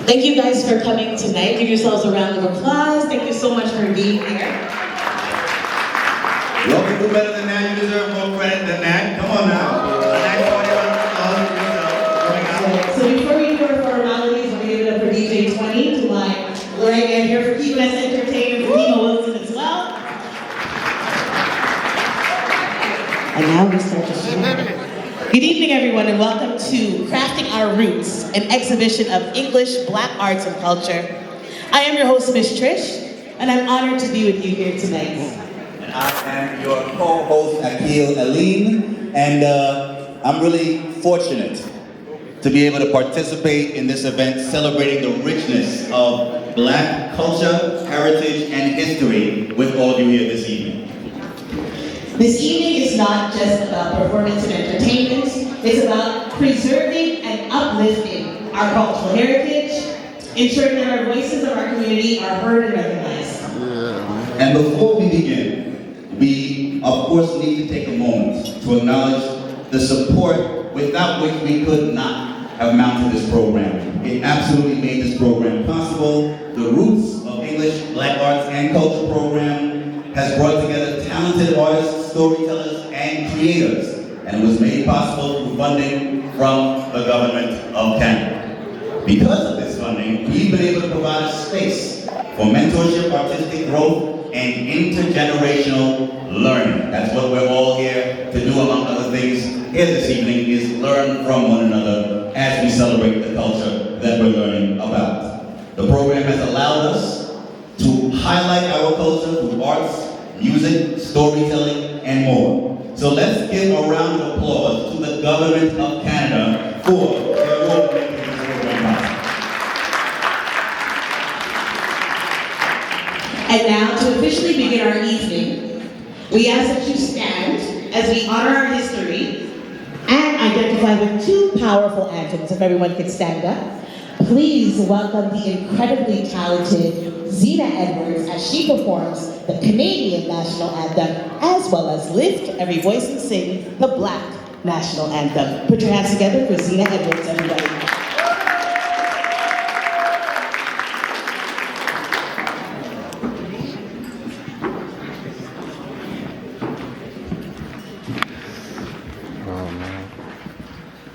Thank you guys for coming tonight. Give yourselves a round of applause. Thank you so much for being here. Well, we do better than that. You deserve more credit than that. Come on now. So before we do our formalities, we're giving it up for DJ 20 to Lorraine and here for keeping us entertained, for Dima Wilson as well. And now we start the show. Good evening, everyone, and welcome to Crafting Our Roots, an exhibition of English, Black arts, and culture. I am your host, Miss Trish, and I'm honored to be with you here tonight. And I am your co-host, Akil Aline, and I'm really fortunate to be able to participate in this event celebrating the richness of Black culture, heritage, and history with all of you here this evening. This evening is not just about performance and entertainment, it's about preserving and uplifting our cultural heritage, ensuring that our voices of our community are heard and recognized. And before we begin, we of course need to take a moment to acknowledge the support without which we could not have mounted this program. It absolutely made this program possible. The Roots of English, Black Arts, and Culture program has brought together talented artists, storytellers, and creators, and it was made possible through funding from the government of Canada. Because of this funding, we've been able to provide a space for mentorship, artistic growth, and intergenerational learning. That's what we're all here to do, among other things, here this evening, is learn from one another as we celebrate the culture that we're learning about. The program has allowed us to highlight our culture through arts, music, storytelling, and more. So let's give a round of applause to the Government of Canada for their role in making this program possible. And now, to officially begin our evening, we ask that you stand as we honor our history and identify with two powerful anthems, if everyone could stand up. Please welcome the incredibly talented Zena Edwards as she performs the Canadian National Anthem, as well as lift every voice and sing the Black National Anthem. Put your hands together for Zena Edwards, everybody.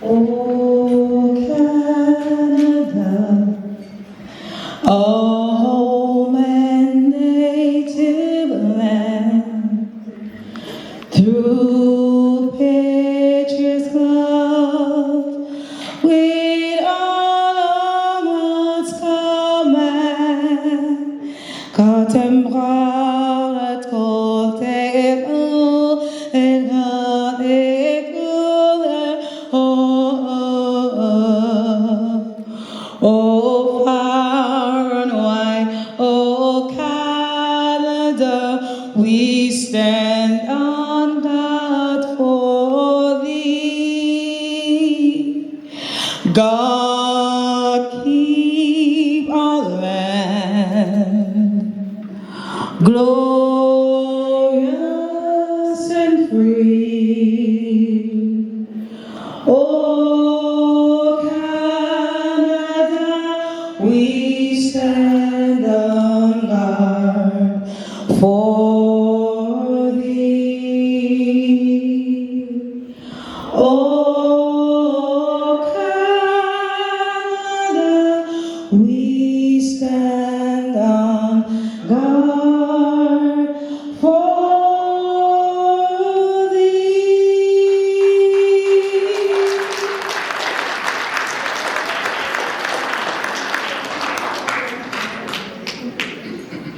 Oh, Canada, oh, home and native land, through pictures cloud, with all of God's command, contemplar et contemplar et oh, far and wide, oh, Canada, we stand on guard for thee. God, keep our land glorious and free. Oh, Canada, we stand on guard for thee. Oh, Canada, we stand on guard for thee.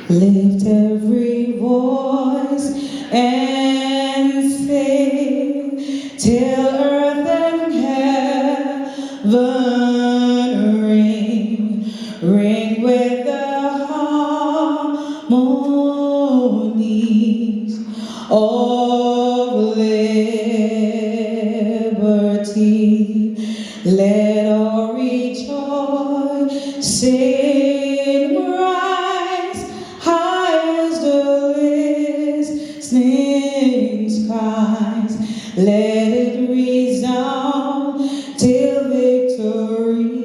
Lift every voice and sing till earth and heaven ring, ring with the harmonies of liberty. Let all rejoice, sing, rise, high as the listening skies. Let it resound till victory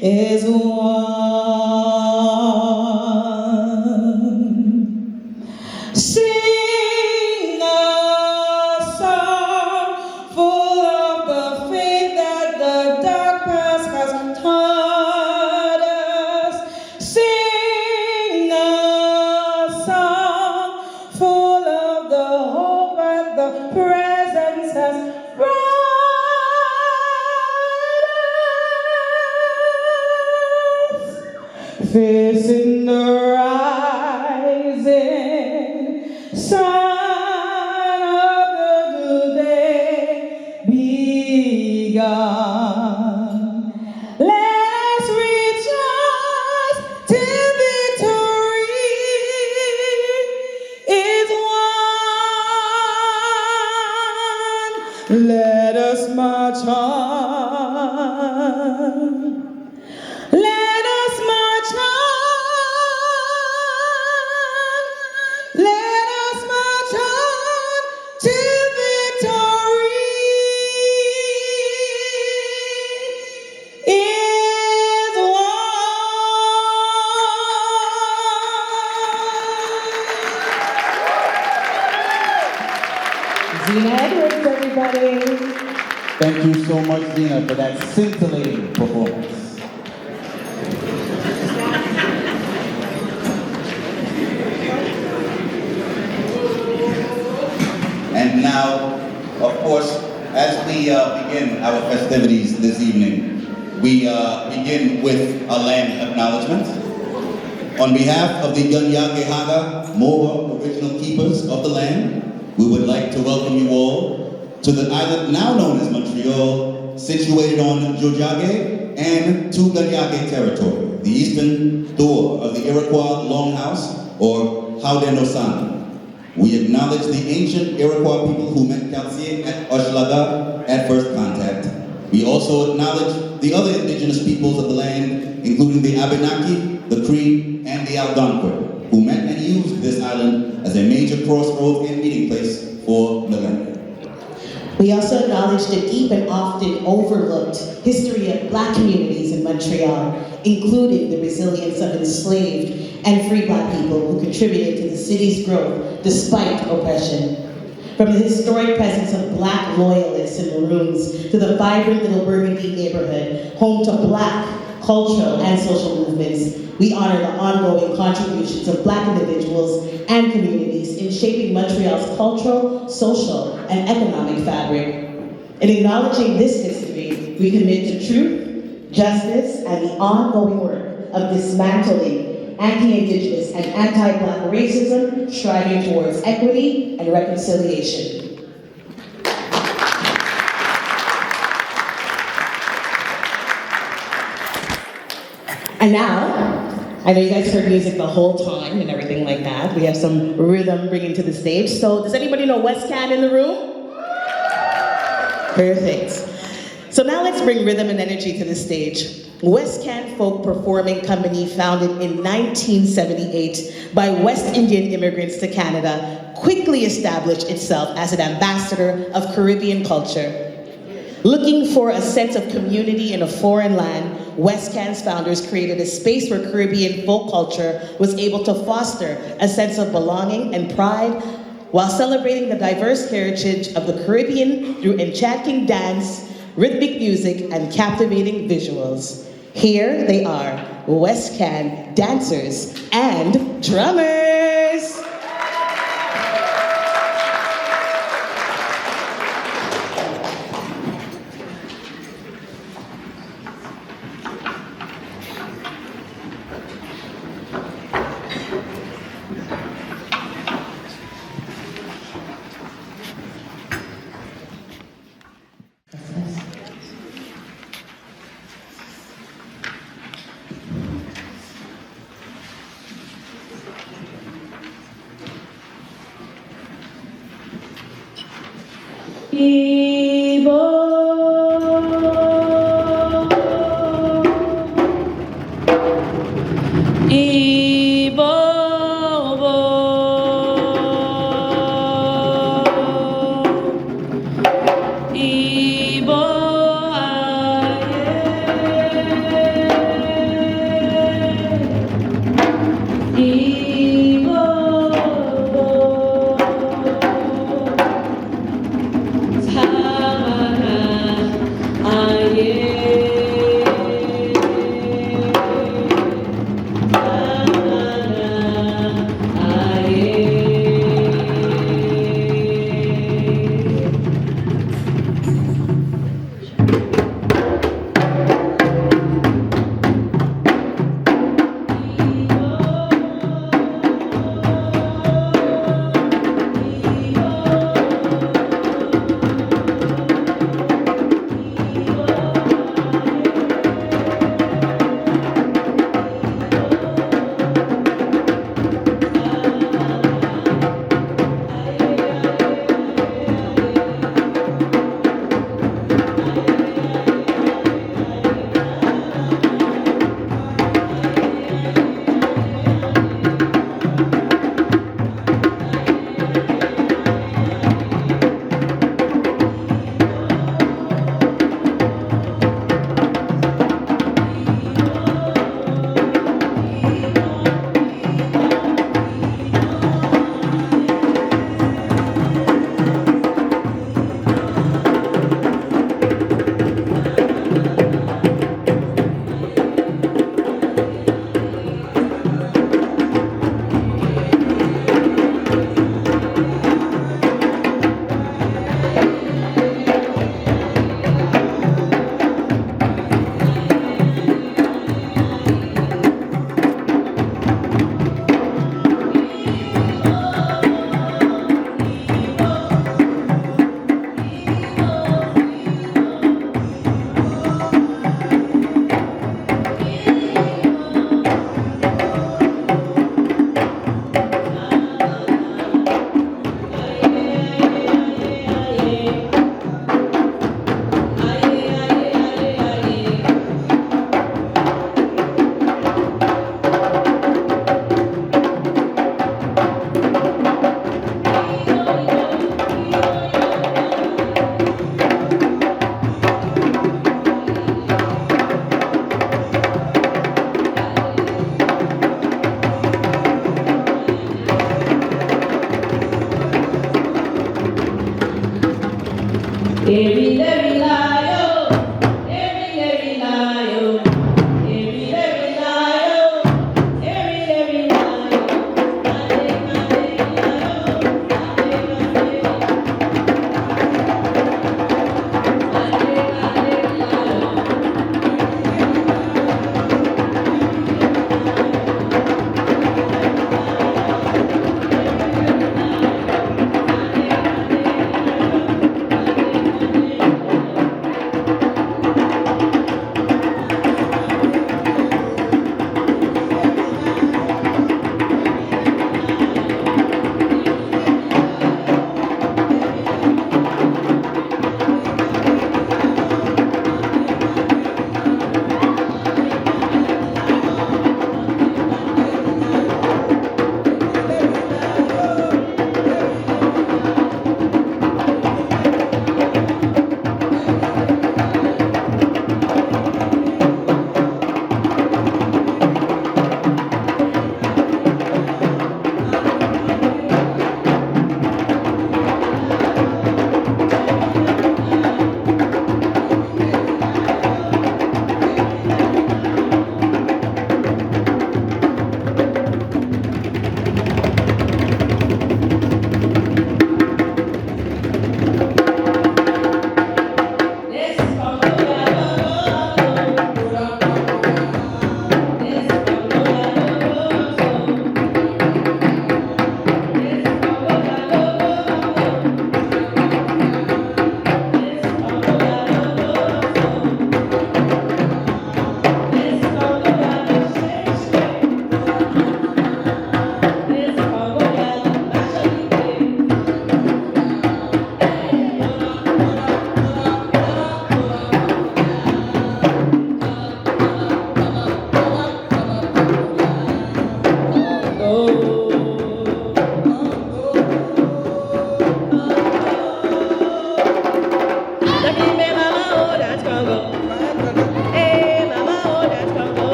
is one. Sing a song full of the faith that the dark past has taught us. Sing a song full of the hope that the presence has brought us. Facing the rising sun of the new day begun. Let us rejoice till victory is won. Let us march on. Let us march on. Let us march on till victory is won. Zena Edwards, everybody. Thank you so much, Zena, for that scintillating performance. And now, of course, as we begin our festivities this evening, we begin with a land acknowledgement. On behalf of the Gunyake Haga, Moa original keepers of the land, we would like to welcome you all to the island now known as Montreal, situated on Jojage and to Gunyake territory, the eastern door of the Iroquois Longhouse, or Haudenosan. We acknowledge the ancient Iroquois people who met Cartier at Hochelaga at first contact. We also acknowledge the other indigenous peoples of the land, including the Abenaki, the Cree, and the Algonquin, who met and used this island as a major crossroads and meeting place for millennia. We also acknowledge the deep and often overlooked history of Black communities in Montreal, including the resilience of enslaved and free Black people who contributed to the city's growth despite oppression. From the historic presence of Black loyalists and Maroons to the vibrant Little Burgundy neighborhood, home to Black cultural and social movements, we honor the ongoing contributions of Black individuals and communities in shaping Montreal's cultural, social, and economic fabric. In acknowledging this history, we commit to truth, justice, and the ongoing work of dismantling anti-Indigenous and anti-Black racism, striving towards equity and reconciliation. And now, I know you guys heard music the whole time and everything like that. We have some rhythm bringing to the stage. So does anybody know West Can in the room? Perfect. So now let's bring rhythm and energy to the stage. West Can Folk Performing Company, founded in 1978 by West Indian immigrants to Canada, quickly established itself as an ambassador of Caribbean culture. Looking for a sense of community in a foreign land, West Can's founders created a space where Caribbean folk culture was able to foster a sense of belonging and pride while celebrating the diverse heritage of the Caribbean through enchanting dance, rhythmic music, and captivating visuals. Here they are, West Can dancers and drummers.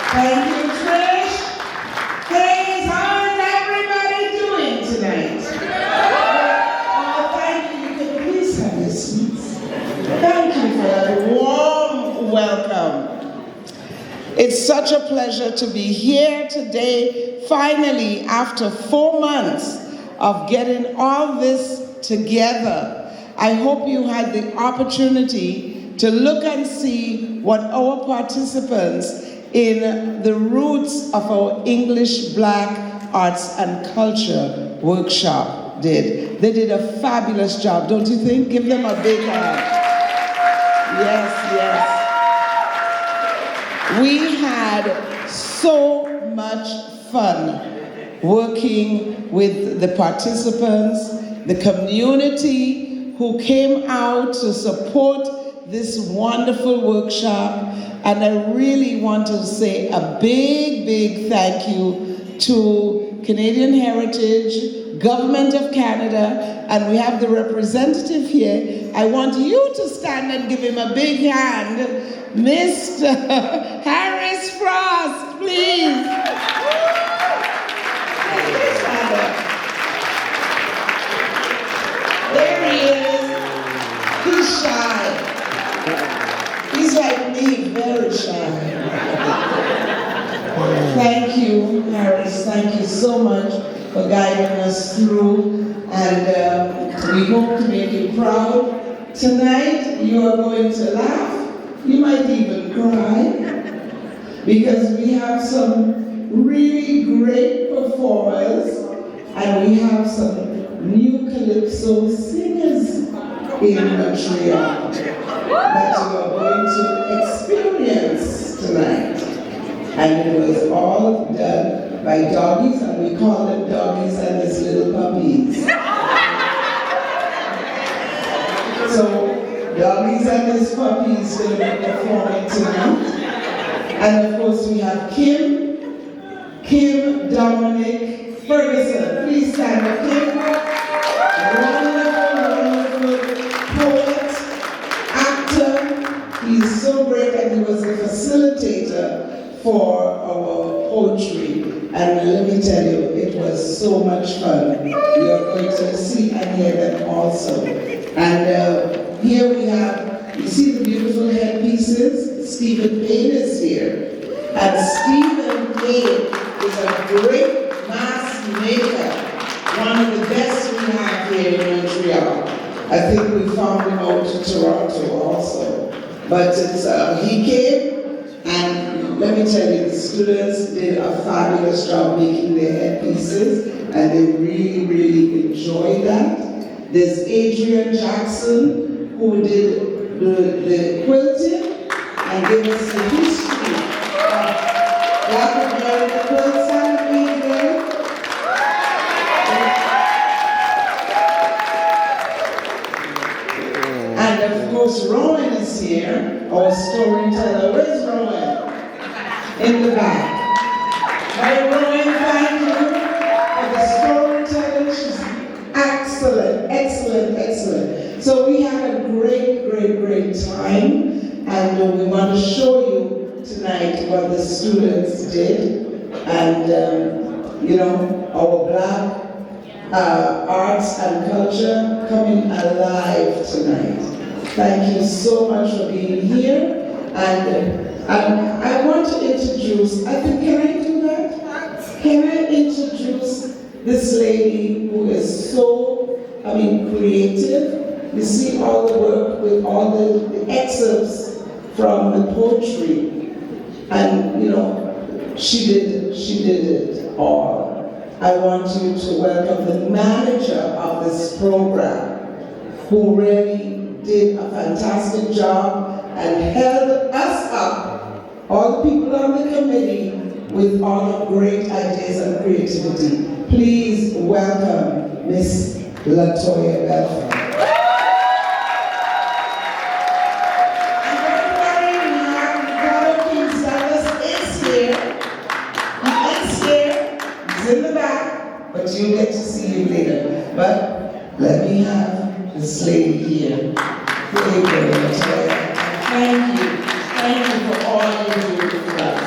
Thank you, Trish. Hey, how is everybody doing tonight? Oh, thank you. You can please have your seats. Thank you for that warm welcome. It's such a pleasure to be here today, finally, after 4 months of getting all this together. I hope you had the opportunity to look and see what our participants in the Roots of Our English Black Arts and Culture workshop did. They did a fabulous job, don't you think? Give them a big hand. Yes, yes. We had so much fun working with the participants, the community who came out to support this wonderful workshop. And I really want to say a big, big thank you to Canadian Heritage, Government of Canada, and we have the representative here. I want you to stand and give him a big hand. Mr. Harris Frost, please. There he is. He's shy. He's like me, very shy. Thank you, Harris. Thank you so much for guiding us through, and we hope to make you proud. Tonight, you are going to laugh. You might even cry, because we have some really great performers, and we have some new calypso singers in Montreal that you are going to experience tonight. And it was all done by doggies, and we call them doggies and his little puppies. So, doggies and his puppies will be performing tonight. And of course we have Kim Dominic Ferguson. Please stand up, Kim. Wonderful poet, actor. He's so great, and he was a facilitator for our poetry. And let me tell you, it was so much fun. You're going to see and hear them also. And here we have, you see the beautiful headpieces? Stephen Payne is here. And Stephen Payne is a great mask maker, one of the best we have here in Montreal. I think we found him out in Toronto also. But it's, he came, and let me tell you, the students did a fabulous job making their headpieces, and they really, really enjoyed that. There's Adrian Jackson, who did the quilting and gave us the history of Black American quilts and beadwork. And of course, Rowan is here, our storyteller. Where's Rowan? In the back. Hi, Rowan, thank you for the storytelling. She's excellent, excellent, excellent. So we had a great, great, great time, and we want to show you tonight what the students did, and you know, our Black arts and culture coming alive tonight. Thank you so much for being here, and I want to introduce, I think, can I do that? Can I introduce this lady who is so, creative? You see all the work with all the excerpts from the poetry, and you know, she did it all. I want you to welcome the manager of this program, who really did a fantastic job and held us up, all the people on the committee, with all the great ideas and creativity. Please welcome Miss Latoya Belfort. In the back, but you'll get to see him later. But let me have this lady here. Thank you for all you do for us.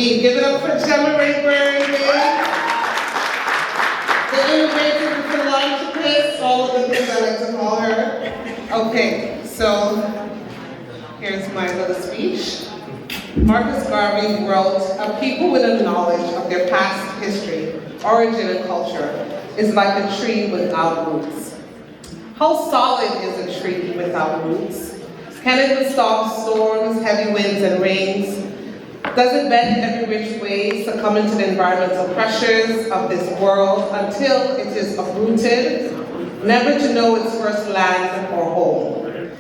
Indeed, give it up for Gemma Rayburn, the innovator, the philanthropist, all of the things I like to call her. Okay, so here's my little speech. Marcus Garvey wrote, "A people with a knowledge of their past history, origin, and culture is like a tree without roots." How solid is a tree without roots? Can it withstand storms, heavy winds, and rains? Does it bend every which way, succumbing to the environmental pressures of this world until it is uprooted, never to know its first land or home?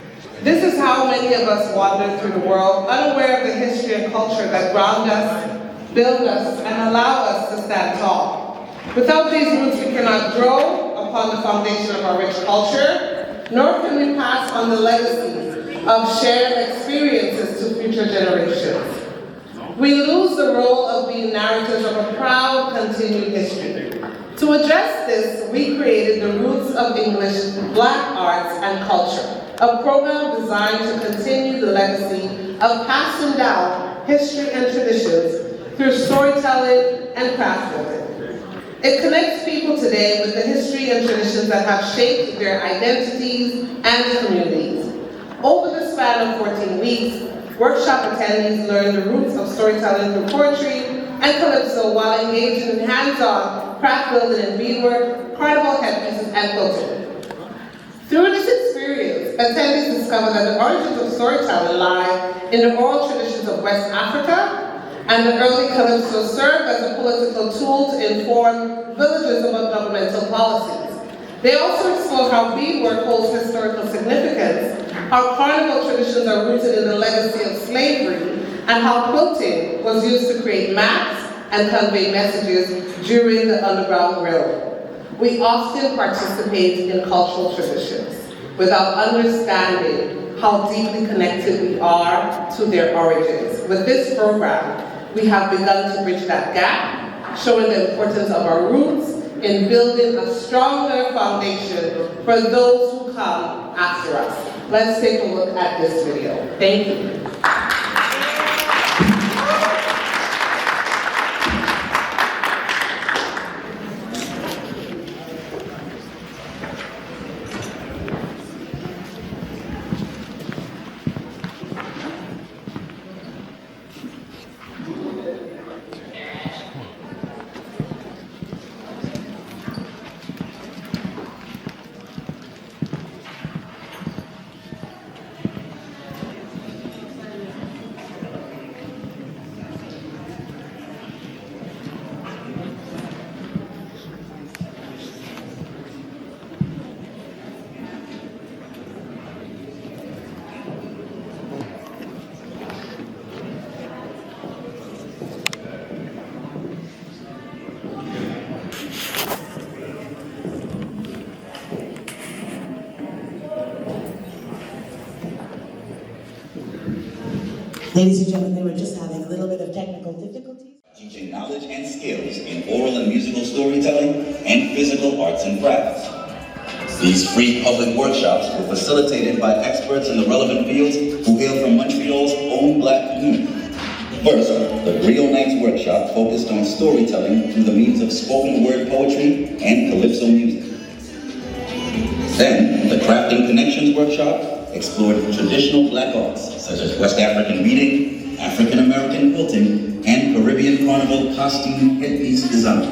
This is how many of us wander through the world, unaware of the history and culture that ground us, build us, and allow us to stand tall. Without these roots, we cannot grow upon the foundation of our rich culture, nor can we pass on the legacies of shared experiences to future generations. We lose the role of being narrators of a proud, continued history. To address this, we created the Roots of English Black Arts and Culture, a program designed to continue the legacy of passing down history and traditions through storytelling and craft building. It connects people today with the history and traditions that have shaped their identities and communities. Over the span of 14 weeks, workshop attendees learn the roots of storytelling through poetry and calypso while engaging in hands-on craft building and beadwork, carnival headpieces, and quilting. Through this experience, attendees discover that the origins of storytelling lie in the oral traditions of West Africa, and the early calypso served as a political tool to inform villages about governmental policies. They also explore how beadwork holds historical significance, how carnival traditions are rooted in the legacy of slavery, and how quilting was used to create maps and convey messages during the Underground Railroad. We often participate in cultural traditions without understanding how deeply connected we are to their origins. With this program, we have begun to bridge that gap, showing the importance of our roots in building a stronger foundation for those who come after us. Let's take a look at this video. Thank you. Ladies and gentlemen, we're just having a little bit of technical difficulties. Teaching knowledge and skills in oral and musical storytelling and physical arts and crafts. These free public workshops were facilitated by experts in the relevant fields who hail from Montreal's own Black community. First, the Griot Nights workshop focused on storytelling through the means of spoken word poetry and calypso music. Then, the Crafting Connections workshop explored traditional Black arts such as West African beading, African American quilting, and Caribbean carnival costume headpiece design.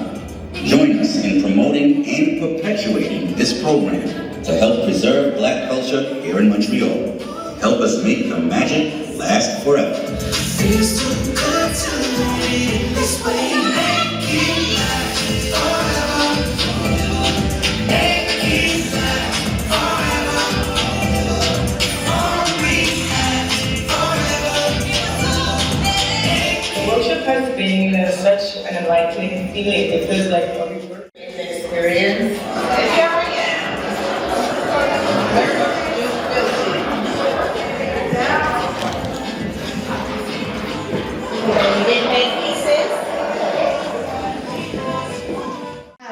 Join us in promoting and perpetuating this program to help preserve Black culture here in Montreal. Help us make the magic last forever. Feels too good to live this way. Make it last forever. Make it last forever. All we have forever. The workshop has been such an enlightening feeling. It feels like a work experience.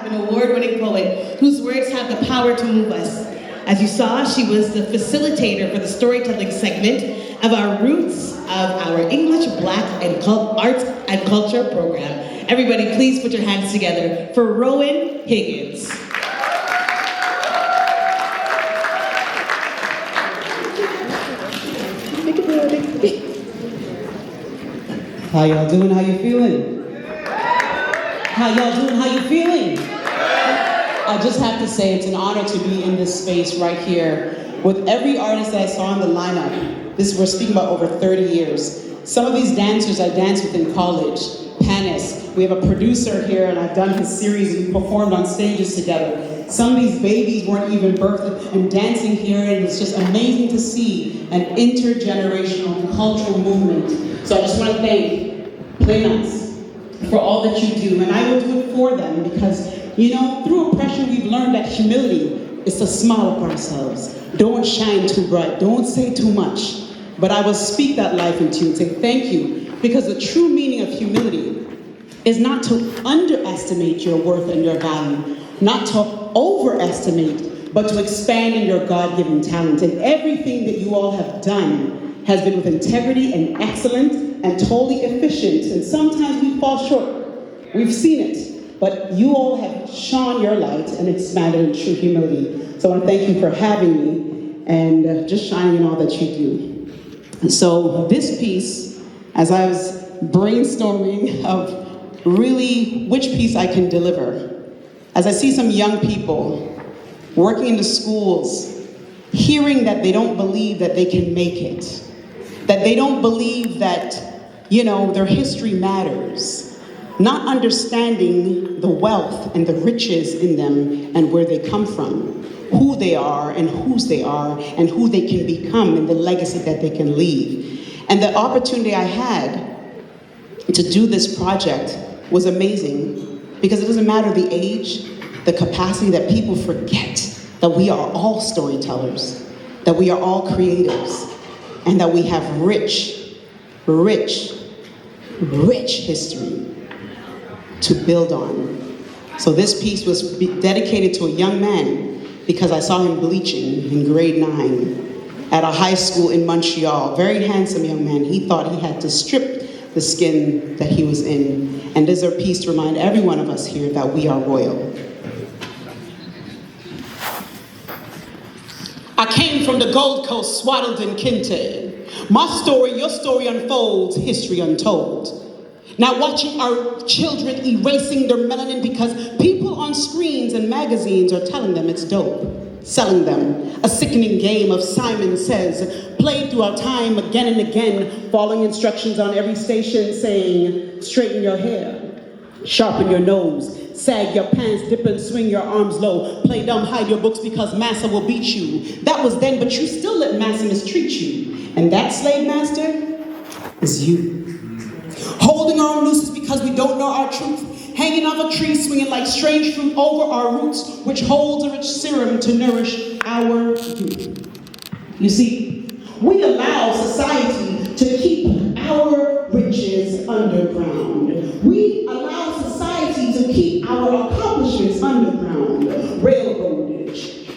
An award-winning poet whose words have the power to move us. As you saw, she was the facilitator for the storytelling segment of our Roots of our English, Black, and Arts and Culture program. Everybody, please put your hands together for Rowan Higgins. How y'all doing? How you feeling? How y'all doing? How you feeling? I just have to say it's an honor to be in this space right here with every artist that I saw in the lineup. We're speaking about over 30 years. Some of these dancers I danced with in college. Panis, we have a producer here and I've done his series and we performed on stages together. Some of these babies weren't even birthed and dancing here, and it's just amazing to see an intergenerational cultural movement. So I just want to thank Play Nice for all that you do, and I will do it for them because, you know, through oppression we've learned that humility is to smile up ourselves. Don't shine too bright, don't say too much, but I will speak that life into you and say thank you, because the true meaning of humility is not to underestimate your worth and your value, not to overestimate, but to expand in your God-given talent. And everything that you all have done has been with integrity and excellence and totally efficient. And sometimes we fall short. We've seen it. But you all have shone your light and expanded in true humility. So I want to thank you for having me and just shining in all that you do. So this piece, as I was brainstorming of really which piece I can deliver, as I see some young people working in the schools, hearing that they don't believe that they can make it, that they don't believe that, you know, their history matters, not understanding the wealth and the riches in them and where they come from, who they are and whose they are and who they can become and the legacy that they can leave. And the opportunity I had to do this project was amazing, because it doesn't matter the age, the capacity, that people forget that we are all storytellers, that we are all creatives, and that we have rich, rich, rich history to build on. So this piece was dedicated to a young man because I saw him bleaching in grade 9 at a high school in Montreal. Very handsome young man. He thought he had to strip the skin that he was in. And this is a piece to remind every one of us here that we are royal. I came from the Gold Coast, swaddled in kente. My story, your story unfolds, history untold. Now watching our children erasing their melanin because people on screens and magazines are telling them it's dope. Selling them a sickening game of Simon Says, played throughout time again and again, following instructions on every station saying, straighten your hair, sharpen your nose, sag your pants, dip and swing your arms low, play dumb, hide your books because massa will beat you. That was then, but you still let massa mistreat you. And that slave master is you. Holding our own nooses because we don't know our truth. Hanging off a tree, swinging like strange fruit over our roots, which holds a rich serum to nourish our youth. You see, we allow society to keep our riches underground. We allow society to keep our accomplishments underground. Railroadage,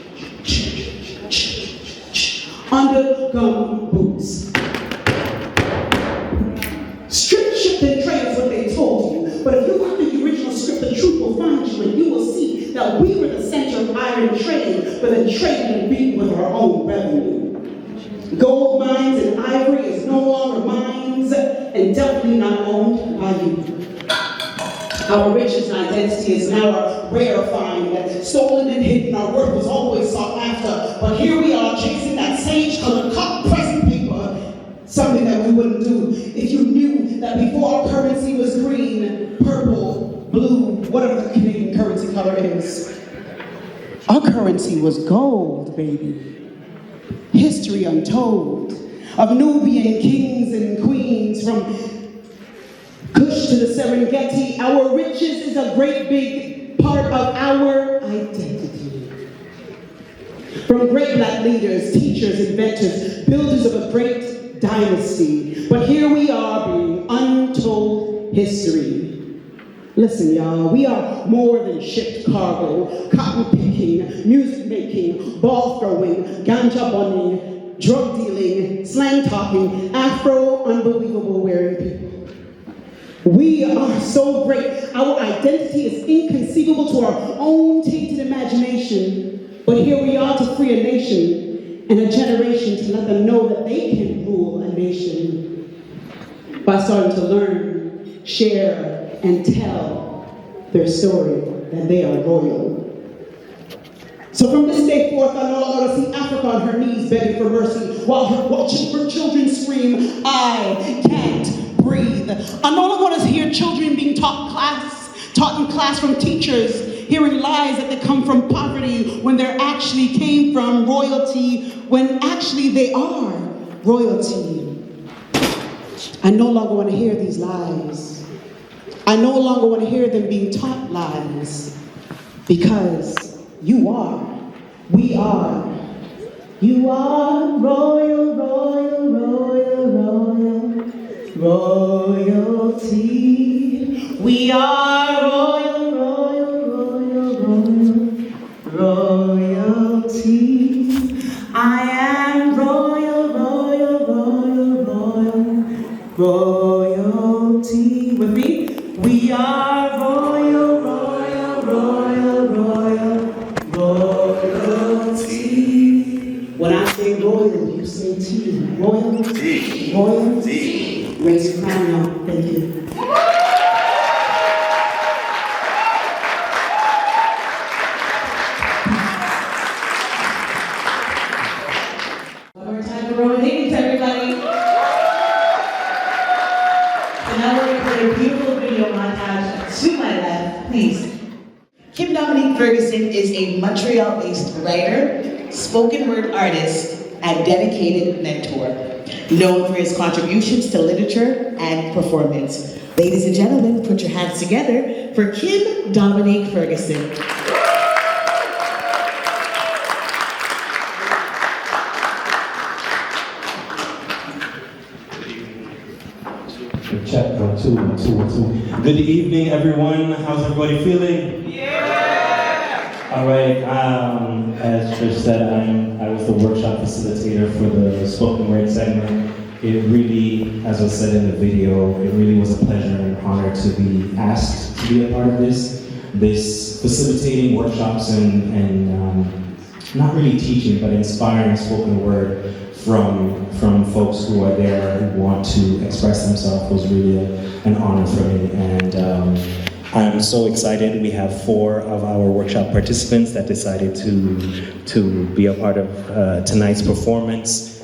under gum boots. Strip, shipped, and trade is what they told you. But if you look at the original script, the truth will find you, and you will see that we were the center of iron trade, but the trade can beat with our own revenue. Gold mines and ivory is no longer mines, and definitely not owned by you. Our riches and identity is now a rare find, that stolen and hidden, our worth was always sought after. But here we are chasing that sage-colored cut present paper, something that we wouldn't do if you knew that before our currency was green, purple, blue, whatever the Canadian currency color is. Our currency was gold, baby. History untold of Nubian kings and queens, from Kush to the Serengeti. Our riches is a great big part of our identity. From great black leaders, teachers, inventors, builders of a great dynasty. But here we are being untold history. Listen, y'all, we are more than shipped cargo, cotton picking, music making, ball throwing, ganja bunning, drug dealing, slang talking, Afro unbelievable wearing people. We are so great. Our identity is inconceivable to our own tainted imagination. But here we are to free a nation and a generation to let them know that they can rule a nation by starting to learn, share, and tell their story that they are royal. So from this day forth, I no longer want to see Africa on her knees begging for mercy while her children scream, I can't breathe. I no longer want to hear children being taught in class from teachers, hearing lies that they come from poverty when they actually came from royalty, when actually they are royalty. I no longer want to hear these lies. I no longer want to hear them being taught lies, because you are, we are, you are royal, royal, royal, royal, royalty. We are royal, royal, royal, royal, royalty. I am royal, royal, royal, royal, royalty. With me, we are royal, royal, royal, royal, royalty. When I say royal, you say T. Royalty, royalty. Raise your crown, y'all. Thank you. One more time for Roman ladies, everybody. So now we're going to play a beautiful video montage to my left, please. Kim Dominique Ferguson is a Montreal-based writer, spoken word artist, and dedicated mentor, known for his contributions to literature and performance. Ladies and gentlemen, put your hands together for Kim Dominique Ferguson. Check, 1, 2, 1, 2, 1, 2. Good evening, everyone. How's everybody feeling? Yeah! All right. As Trish said, I was the workshop facilitator for the spoken word segment. It really, as was said in the video, it really was a pleasure and honor to be asked to be a part of this facilitating workshops and not really teaching, but inspiring spoken word from folks who are there who want to express themselves was really an honor for me. And I'm so excited. We have 4 of our workshop participants that decided to be a part of tonight's performance.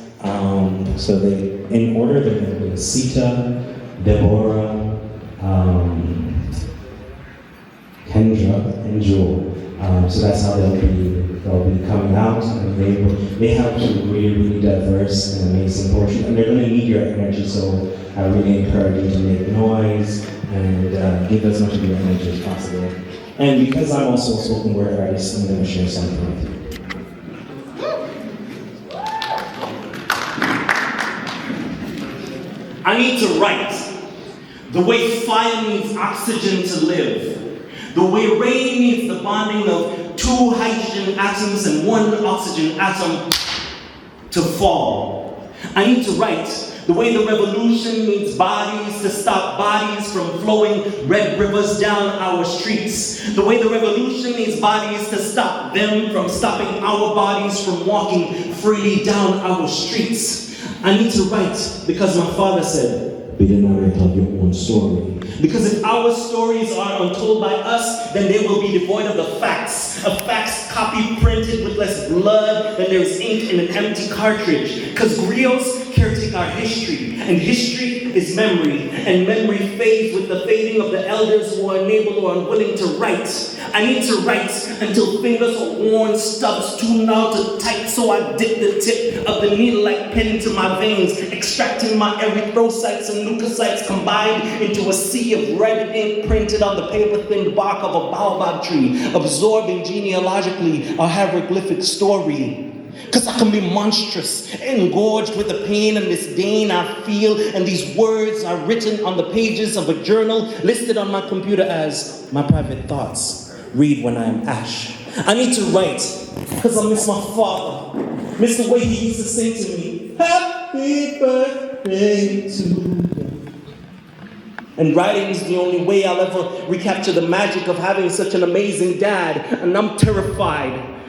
So in order, they're going to be Sita, Deborah, Kendra, and Jewel. So that's how they'll be coming out, and they have to really diverse and amazing portion, and they're going to need your energy. So I really encourage you to make noise and give as much of your energy as possible. And because I'm also a spoken word artist, I'm going to share something with you. I need to write the way fire needs oxygen to live, the way rain needs the bonding of 2 hydrogen atoms and 1 oxygen atom to fall. I need to write the way the revolution needs bodies to stop bodies from flowing red rivers down our streets. The way the revolution needs bodies to stop them from stopping our bodies from walking freely down our streets. I need to write because my father said, be the narrator of your own story. Because if our stories are untold by us, then they will be devoid of the facts. A fax copy printed with less blood than there is ink in an empty cartridge. Because griots caretake our history, and history is memory, and memory fades with the fading of the elders who are unable or unwilling to write. I need to write until fingers are worn, stubs too now to type, so I dip the tip of the needle like pen into my veins, extracting my erythrocytes and leukocytes combined into a sea of red ink printed on the paper-thin bark of a baobab tree, absorbing genealogically a hieroglyphic story. Because I can be monstrous, engorged with the pain and disdain I feel, and these words are written on the pages of a journal listed on my computer as my private thoughts. Read when I am ash. I need to write because I miss my father. Miss the way he used to sing to me, happy birthday to you. And writing is the only way I'll ever recapture the magic of having such an amazing dad. And I'm terrified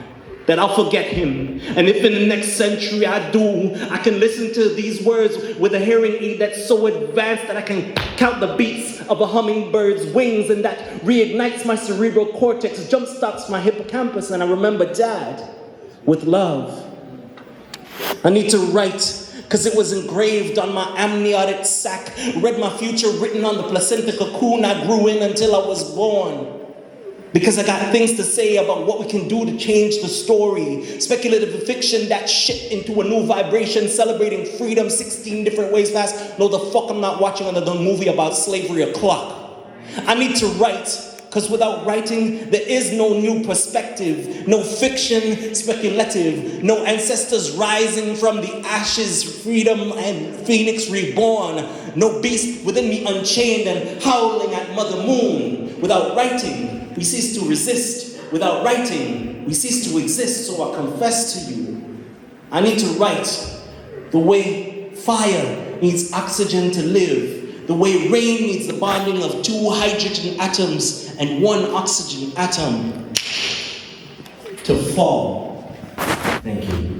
that I'll forget him. And if in the next century I do, I can listen to these words with a hearing aid that's so advanced that I can count the beats of a hummingbird's wings, and that reignites my cerebral cortex, jumpstarts my hippocampus, and I remember Dad with love. I need to write, because it was engraved on my amniotic sac, read my future written on the placenta cocoon I grew in until I was born. Because I got things to say about what we can do to change the story. Speculative fiction, that shit into a new vibration, celebrating freedom 16 different ways fast. No, the fuck I'm not watching another movie about slavery o'clock. I need to write, because without writing, there is no new perspective, no fiction speculative, no ancestors rising from the ashes, freedom and phoenix reborn, no beast within me unchained and howling at Mother Moon. Without writing, we cease to resist. Without writing, we cease to exist. So I confess to you, I need to write the way fire needs oxygen to live, the way rain needs the bonding of 2 hydrogen atoms and 1 oxygen atom to fall. Thank you.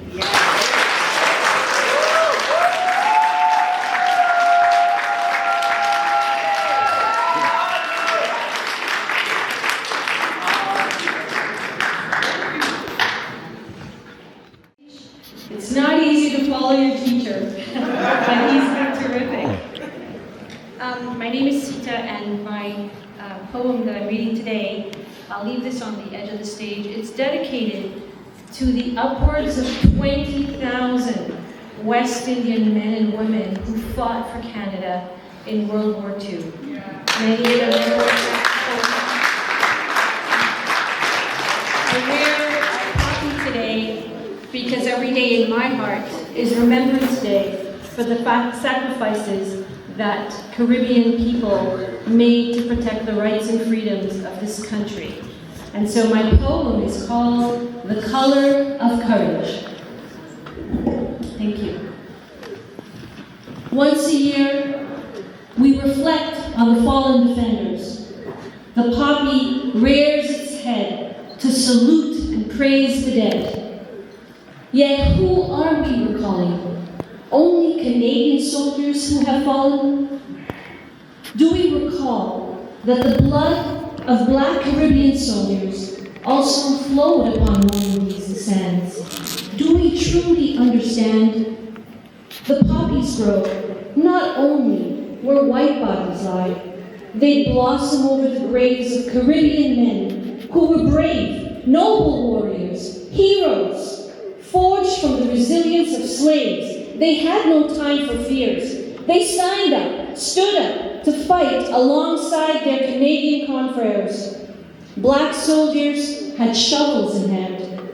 It's not easy to follow your teacher, but he's been terrific. My name is Sita, and my poem that I'm reading today, I'll leave this on the edge of the stage. It's dedicated to the upwards of 20,000 West Indian men and women who fought for Canada in World War II. Many of them were I wear a poppy today because every day in my heart is Remembrance Day for the sacrifices that Caribbean people made to protect the rights and freedoms of this country. And so my poem is called The Color of Courage. Thank you. Once a year, we reflect on the fallen defenders. The poppy rears its head to salute and praise the dead. Yet who are we recalling? Only Canadian soldiers who have fallen? Do we recall that the blood of Black Caribbean soldiers also flowed upon Normandy's sands? Do we truly understand? The poppies grow not only where white bodies lie, they blossom over the graves of Caribbean men who were brave, noble warriors, heroes, forged from the resilience of slaves. They had no time for fears. They signed up, stood up to fight alongside their Canadian confreres. Black soldiers had shovels in hand.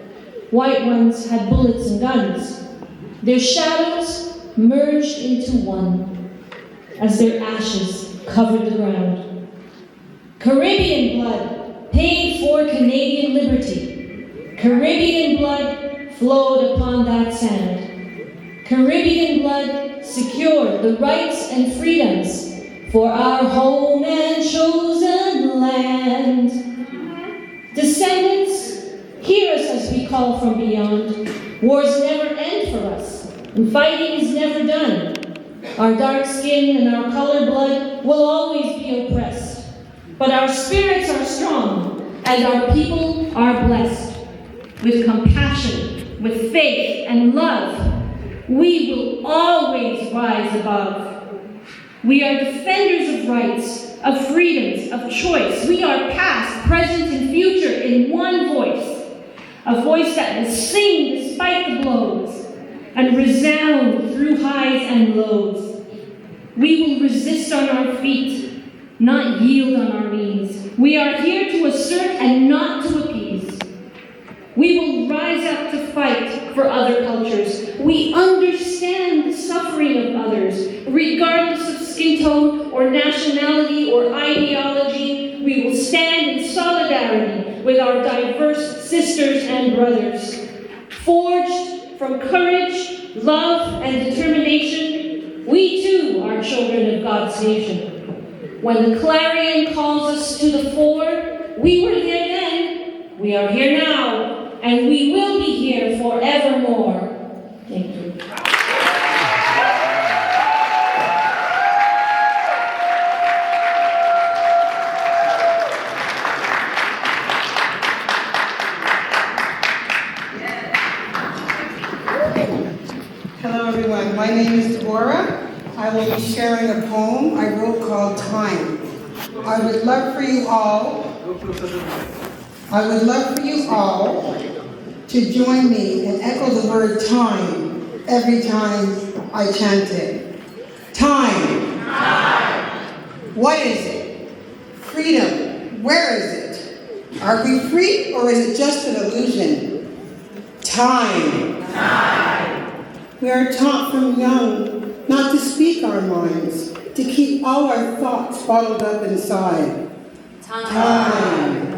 White ones had bullets and guns. Their shadows merged into one as their ashes covered the ground. Caribbean blood paid for Canadian liberty. Caribbean blood flowed upon that sand. Caribbean blood secured the rights and freedoms for our home and chosen land. Descendants, hear us as we call from beyond. Wars never end for us, and fighting is never done. Our dark skin and our colored blood will always be oppressed, but our spirits are strong, and our people are blessed. With compassion, with faith and love, we will always rise above. We are defenders of rights, of freedoms, of choice. We are past, present, and future in one voice. A voice that will sing despite the blows and resound through highs and lows. We will resist on our feet, not yield on our knees. We are here to assert and not to appease. We will rise up to fight for other cultures. We understand the suffering of others, regardless of skin tone or nationality or ideology. We will stand in solidarity with our diverse sisters and brothers, forged from courage, love, and determination, we too are children of God's nation. When the clarion calls us to the fore, we were there then, we are here now, and we will be here forevermore. Thank you. Hello everyone, my name is Deborah. I will be sharing a poem I wrote called Time. I would love for you all to join me and echo the word time every time I chant it. Time. Time. What is it? Freedom. Where is it? Are we free or is it just an illusion? Time. Time. We are taught from young not to speak our minds, to keep all our thoughts bottled up inside. Time.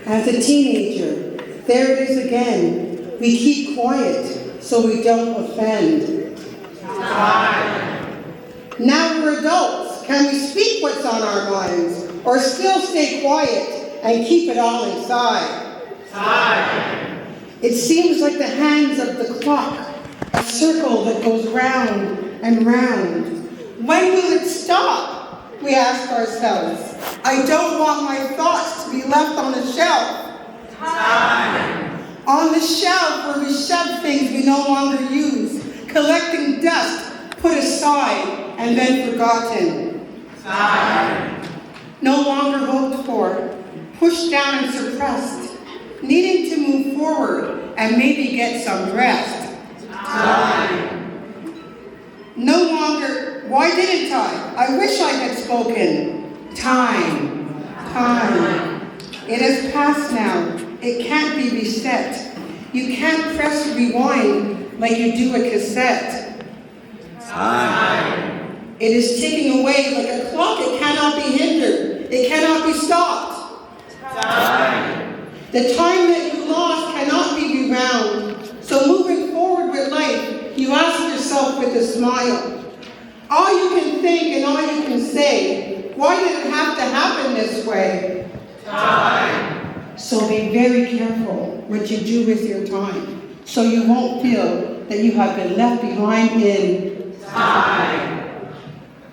As a teenager, there it is again. We keep quiet so we don't offend. Time. Now we're adults. Can we speak what's on our minds or still stay quiet and keep it all inside? Time. It seems like the hands of the clock, a circle that goes round and round. When will it stop? We ask ourselves. I don't want my thoughts to be left on the shelf. Time. On the shelf where we shove things we no longer use, collecting dust put aside and then forgotten. Time. No longer hoped for, pushed down and suppressed, needing to move forward and maybe get some rest. Time. No longer, why didn't I wish I had spoken. Time. Time. It has passed now. It can't be reset. You can't press rewind like you do a cassette. Time. It is ticking away like a clock. It cannot be hindered. It cannot be stopped. Time. The time that you lost cannot be rewound. So moving forward with life, you ask yourself with a smile. All you can think and all you can say, why did it have to happen this way? Time. So be very careful what you do with your time, so you won't feel that you have been left behind in time.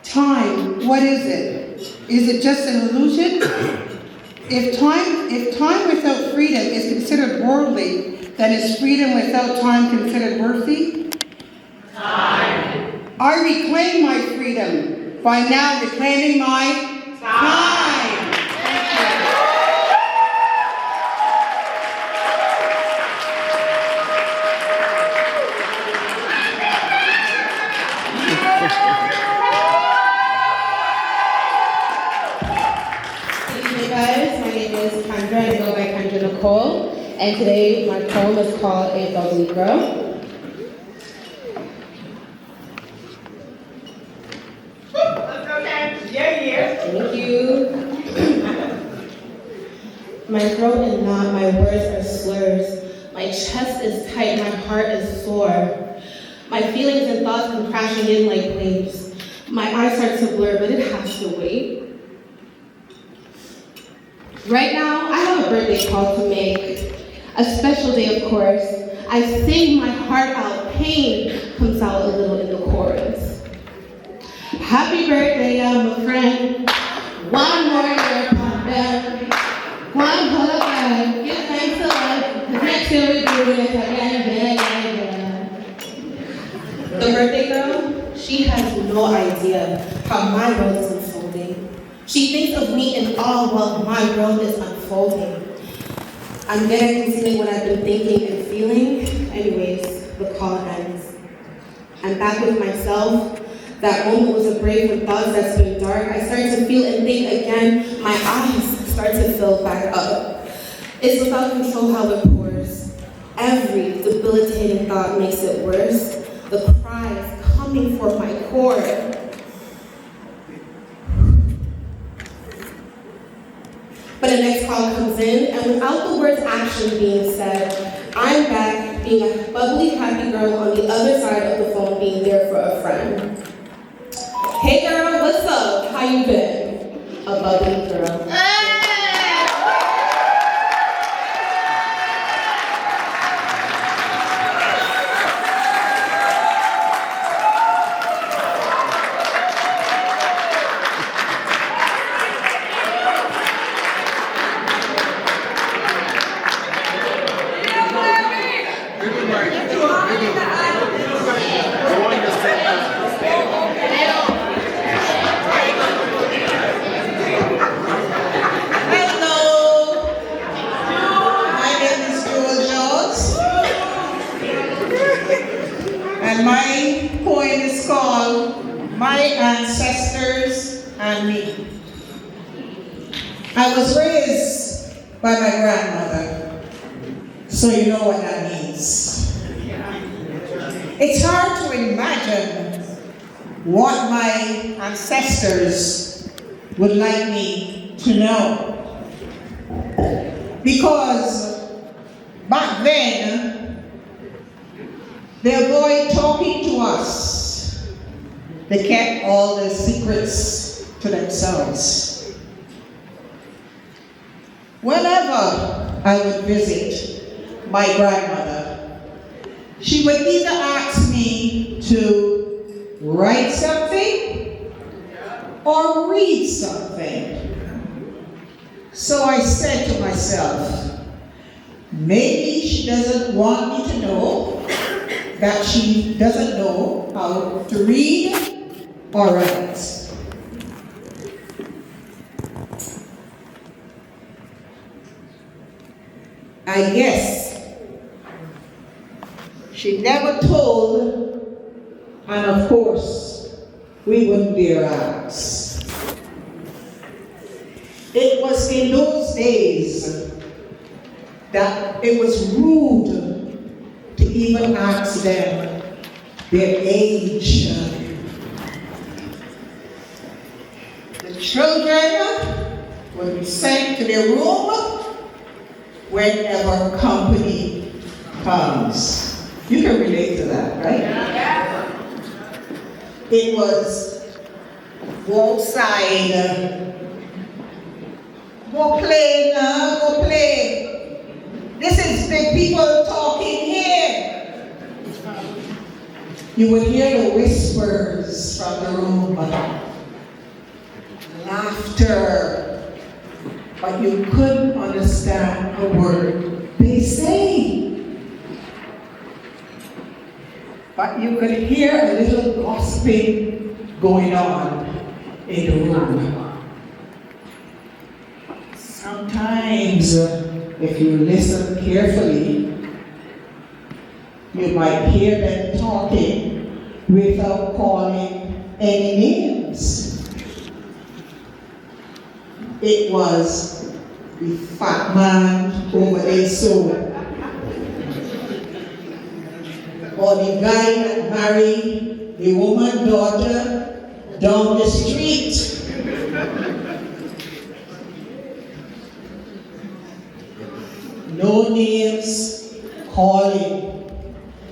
Time, what is it? Is it just an illusion? If time without freedom is considered worldly, then is freedom without time considered worthy? Time. I reclaim my freedom by now reclaiming my time. Thank you guys. My name is Kendra and I go by Kendra Nicole. And today my poem is called A Bubbly Girl. Thank you. My throat is not, my words are slurs. My chest is tight, my heart is sore. My feelings and thoughts come crashing in like waves. My eyes start to blur, but it has to wait. Right now, I have a birthday call to make. A special day, of course. I sing my heart out, pain comes out a little in the chorus. Happy birthday, I'm a friend. One more year upon them. One whole life, give thanks to life, cause next year we do this again, yeah. The birthday girl, she has no idea how my world is unfolding. She thinks of me in awe while my world is unfolding. I'm there concealing what I've been thinking and feeling. Anyways, the call ends. I'm back with myself. That moment was a break with thoughts that's been dark. I started to feel and think again. My eyes start to fill back up. It's without control how it pours. Every debilitating thought makes it worse. The cries coming for my core. But the next call comes in, and without the words action being said, I'm back being a bubbly, happy girl on the other side of the phone, being there for a friend. Hey girl, what's up? How you been? A bubbly girl. And my poem is called My Ancestors and Me. I was raised by my grandmother, so you know what that means. It's hard to imagine what my ancestors would like me to know. Because back then, they avoid talking to us. They kept all the secrets to themselves. Whenever I would visit my grandmother, she would either ask me to write something or read something. So I said to myself, maybe she doesn't want me to know that she doesn't know how to read or write. I guess she never told, and of course, we wouldn't dare ask. It was in those days that it was rude to even ask them their age. The children would be sent to their room whenever company comes. You can relate to that, right? Yeah. It was go outside, go play now, go play. This is big people talking here. You would hear the whispers from the room, laughter, but you couldn't understand a word they say. But you could hear a little gossiping going on in the room. Sometimes, if you listen carefully, you might hear them talking without calling any names. It was the fat man over there, so, or the guy that married the woman's daughter down the street. No names calling,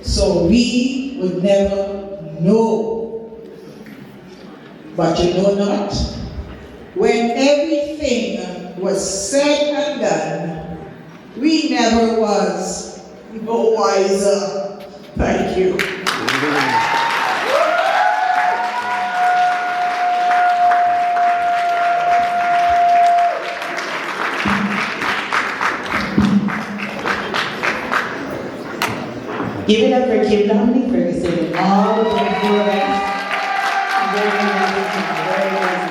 so we would never know. But you know not, when everything was said and done, we never was no wiser. Thank you. Give it up for Kim Dominic Ferguson and all the beautiful events. Very nice.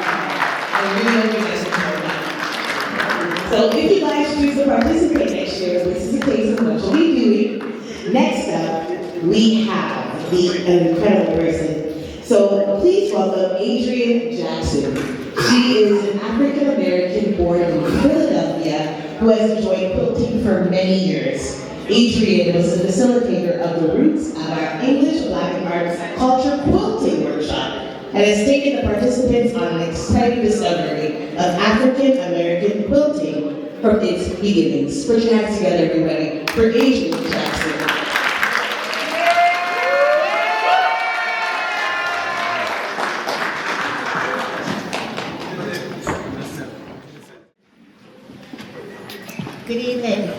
I really hope you guys enjoyed that. So if you'd like to participate next year, this is a case of what we'll be doing. Next up, we have an incredible person. So please welcome Adrienne Jackson. She is an African-American born in Philadelphia who has enjoyed quilting for many years. Adrienne was the facilitator of the Roots of our English Black Arts Culture Quilting Workshop and has taken the participants on an exciting discovery of African American quilting from its beginnings. Put your hands together, everybody, for Adrienne Jackson. Good evening.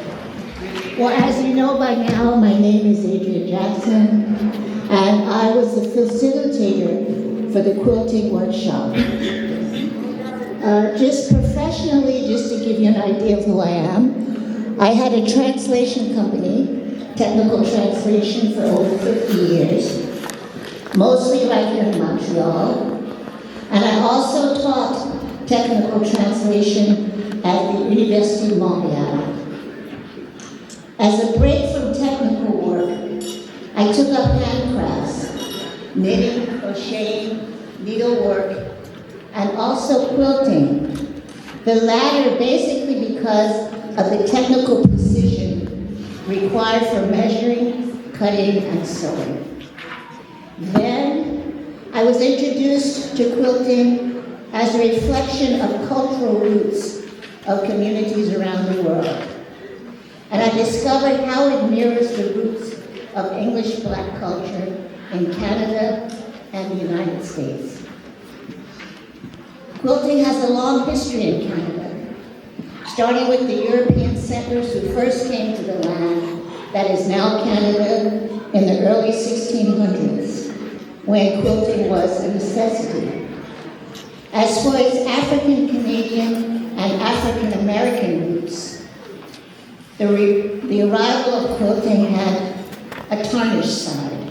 Well, as you know by now, my name is Adria Jackson, and I was the facilitator for the quilting workshop. Just professionally, just to give you an idea of who I am, I had a translation company, technical translation, for over 50 years, mostly right here in Montreal. And I also taught technical translation at the University of Montreal. As a break from technical work, I took up handcrafts, knitting, crocheting, needlework, and also quilting. The latter basically because of the technical precision required for measuring, cutting, and sewing. Then, I was introduced to quilting as a reflection of cultural roots of communities around the world. And I discovered how it mirrors the roots of English Black culture in Canada and the United States. Quilting has a long history in Canada, starting with the European settlers who first came to the land that is now Canada in the early 1600s, when quilting was a necessity. As for its African Canadian and African American roots, the arrival of quilting had a tarnished side,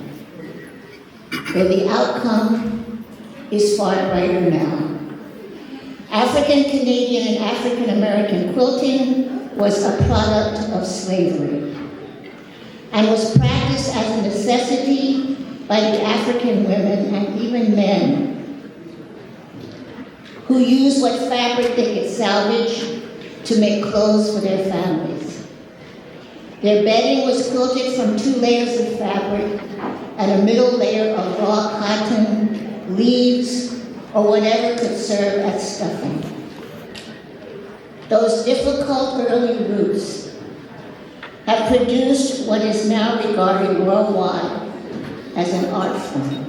where the outcome is far brighter now. African Canadian and African American quilting was a product of slavery and was practiced as a necessity by the African women and even men who used what fabric they could salvage to make clothes for their families. Their bedding was quilted from 2 layers of fabric and a middle layer of raw cotton, leaves, or whatever could serve as stuffing. Those difficult early roots have produced what is now regarded worldwide as an art form,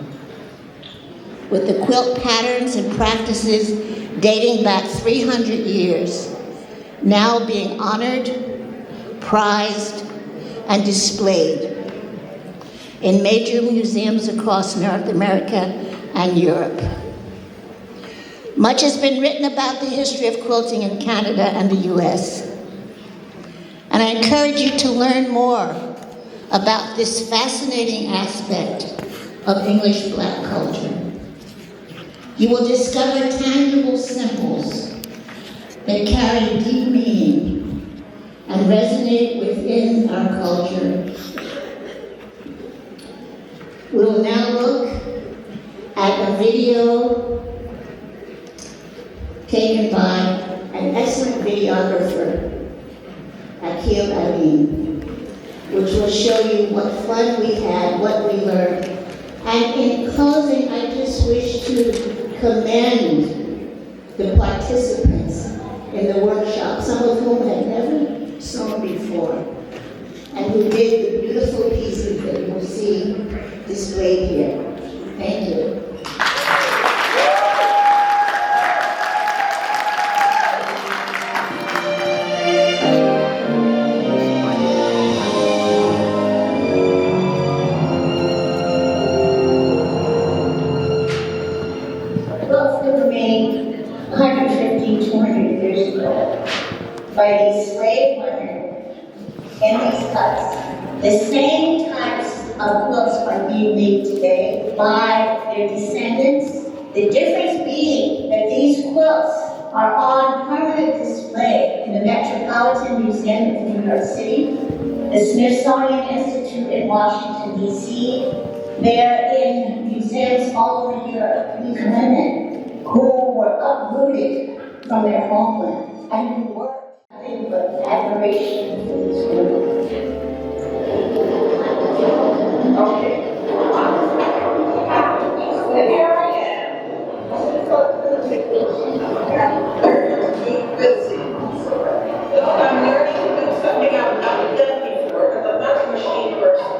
with the quilt patterns and practices dating back 300 years, now being honored, prized, and displayed in major museums across North America and Europe. Much has been written about the history of quilting in Canada and the US. And I encourage you to learn more about this fascinating aspect of English Black culture. You will discover tangible symbols that carry deep meaning and resonate within our culture. We will now look at a video taken by an excellent videographer, Akil Alim, which will show you what fun we had, what we learned. And in closing, I just wish to commend the participants in the workshop, some of whom had never sewn before, and who did the beautiful pieces that you will see displayed here. Thank you. By these slave women in these cuts. The same types of quilts are being made today by their descendants. The difference being that these quilts are on permanent display in the Metropolitan Museum of New York City, the Smithsonian Institute in Washington, D.C. They're in museums all over Europe. These women who were uprooted from their homeland and who worked nothing but admiration for these women. Okay. Here I am. I'm learning to do something I've not done before because I'm not a machine person.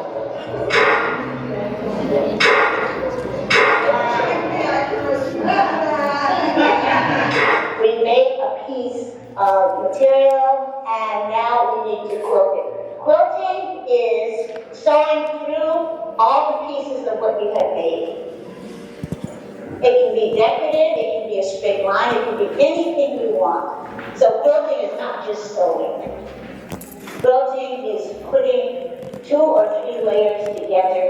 We made a piece of material and now going into quilting. Quilting is sawing through all the pieces of what you have made. It can be decorative, it can be a straight line, it can be anything you want. So quilting is not just sewing. Quilting is putting 2 or 3 layers together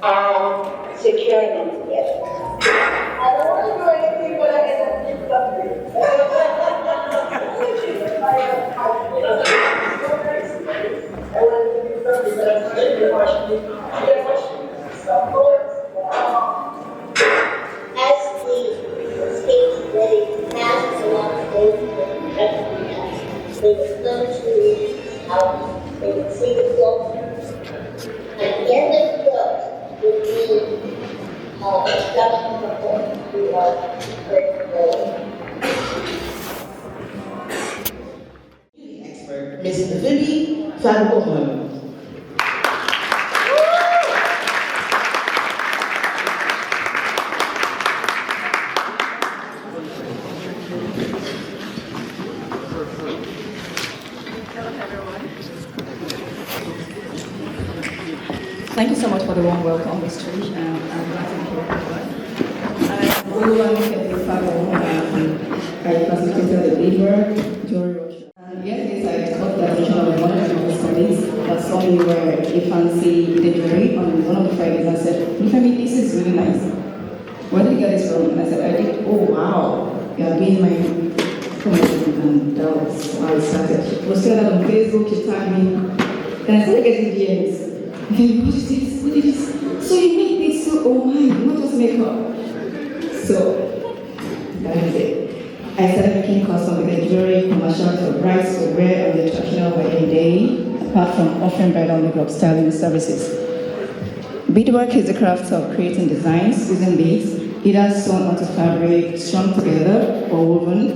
and securing them together. I don't want to do anything but I end up doing something. As the stage is ready, passes along the stage, they will slowly out, they will see the quilt, and in the quilt will be instruction from them to our first grade. Expert, Miss Vivi Fabuloso. Thank you so much for the warm welcome, Ms. Trish. I'm glad to be here. I facilitated the beadwork jewelry workshop. And yesterday I got the attention of one of my colleagues that saw me wear a fancy jewelry on one of the Fridays and said, "Ifemi, this is really nice. Where did you get this from?" And I said, "I did." "Oh wow, you are being my promotion," and that was how I started. She posted that on Facebook, she tagged me. Then I started getting DMs. Okay, what is this? What is this? So you make this so, oh my, not just makeup. So, that is it. I started making custom jewelry commercials for brides to wear on the traditional wedding day, apart from offering bridal makeup styling services. Beadwork is the craft of creating designs using beads, either sewn onto fabric, strung together, or woven.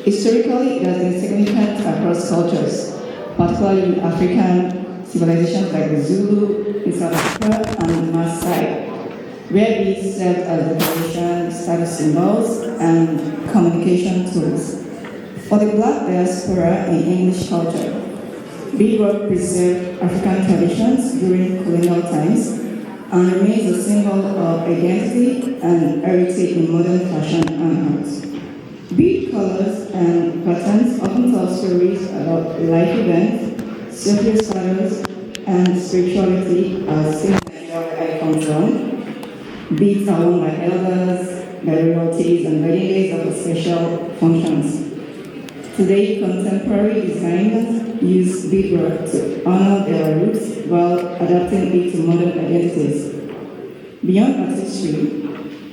Historically, it has been significant across cultures, particularly in African civilizations like the Zulu in South Africa and the Maasai, where beads served as decoration, status symbols, and communication tools. For the Black diaspora in English culture, beadwork preserved African traditions during colonial times and remains a symbol of identity and heritage in modern fashion and art. Bead colors and patterns often tell stories about life events, sacred status, and spirituality are seen where I come from. Beads are worn by elders, by royalties, and wedding days of special functions. Today, contemporary designers use beadwork to honor their roots while adapting it to modern identities. Beyond artistry,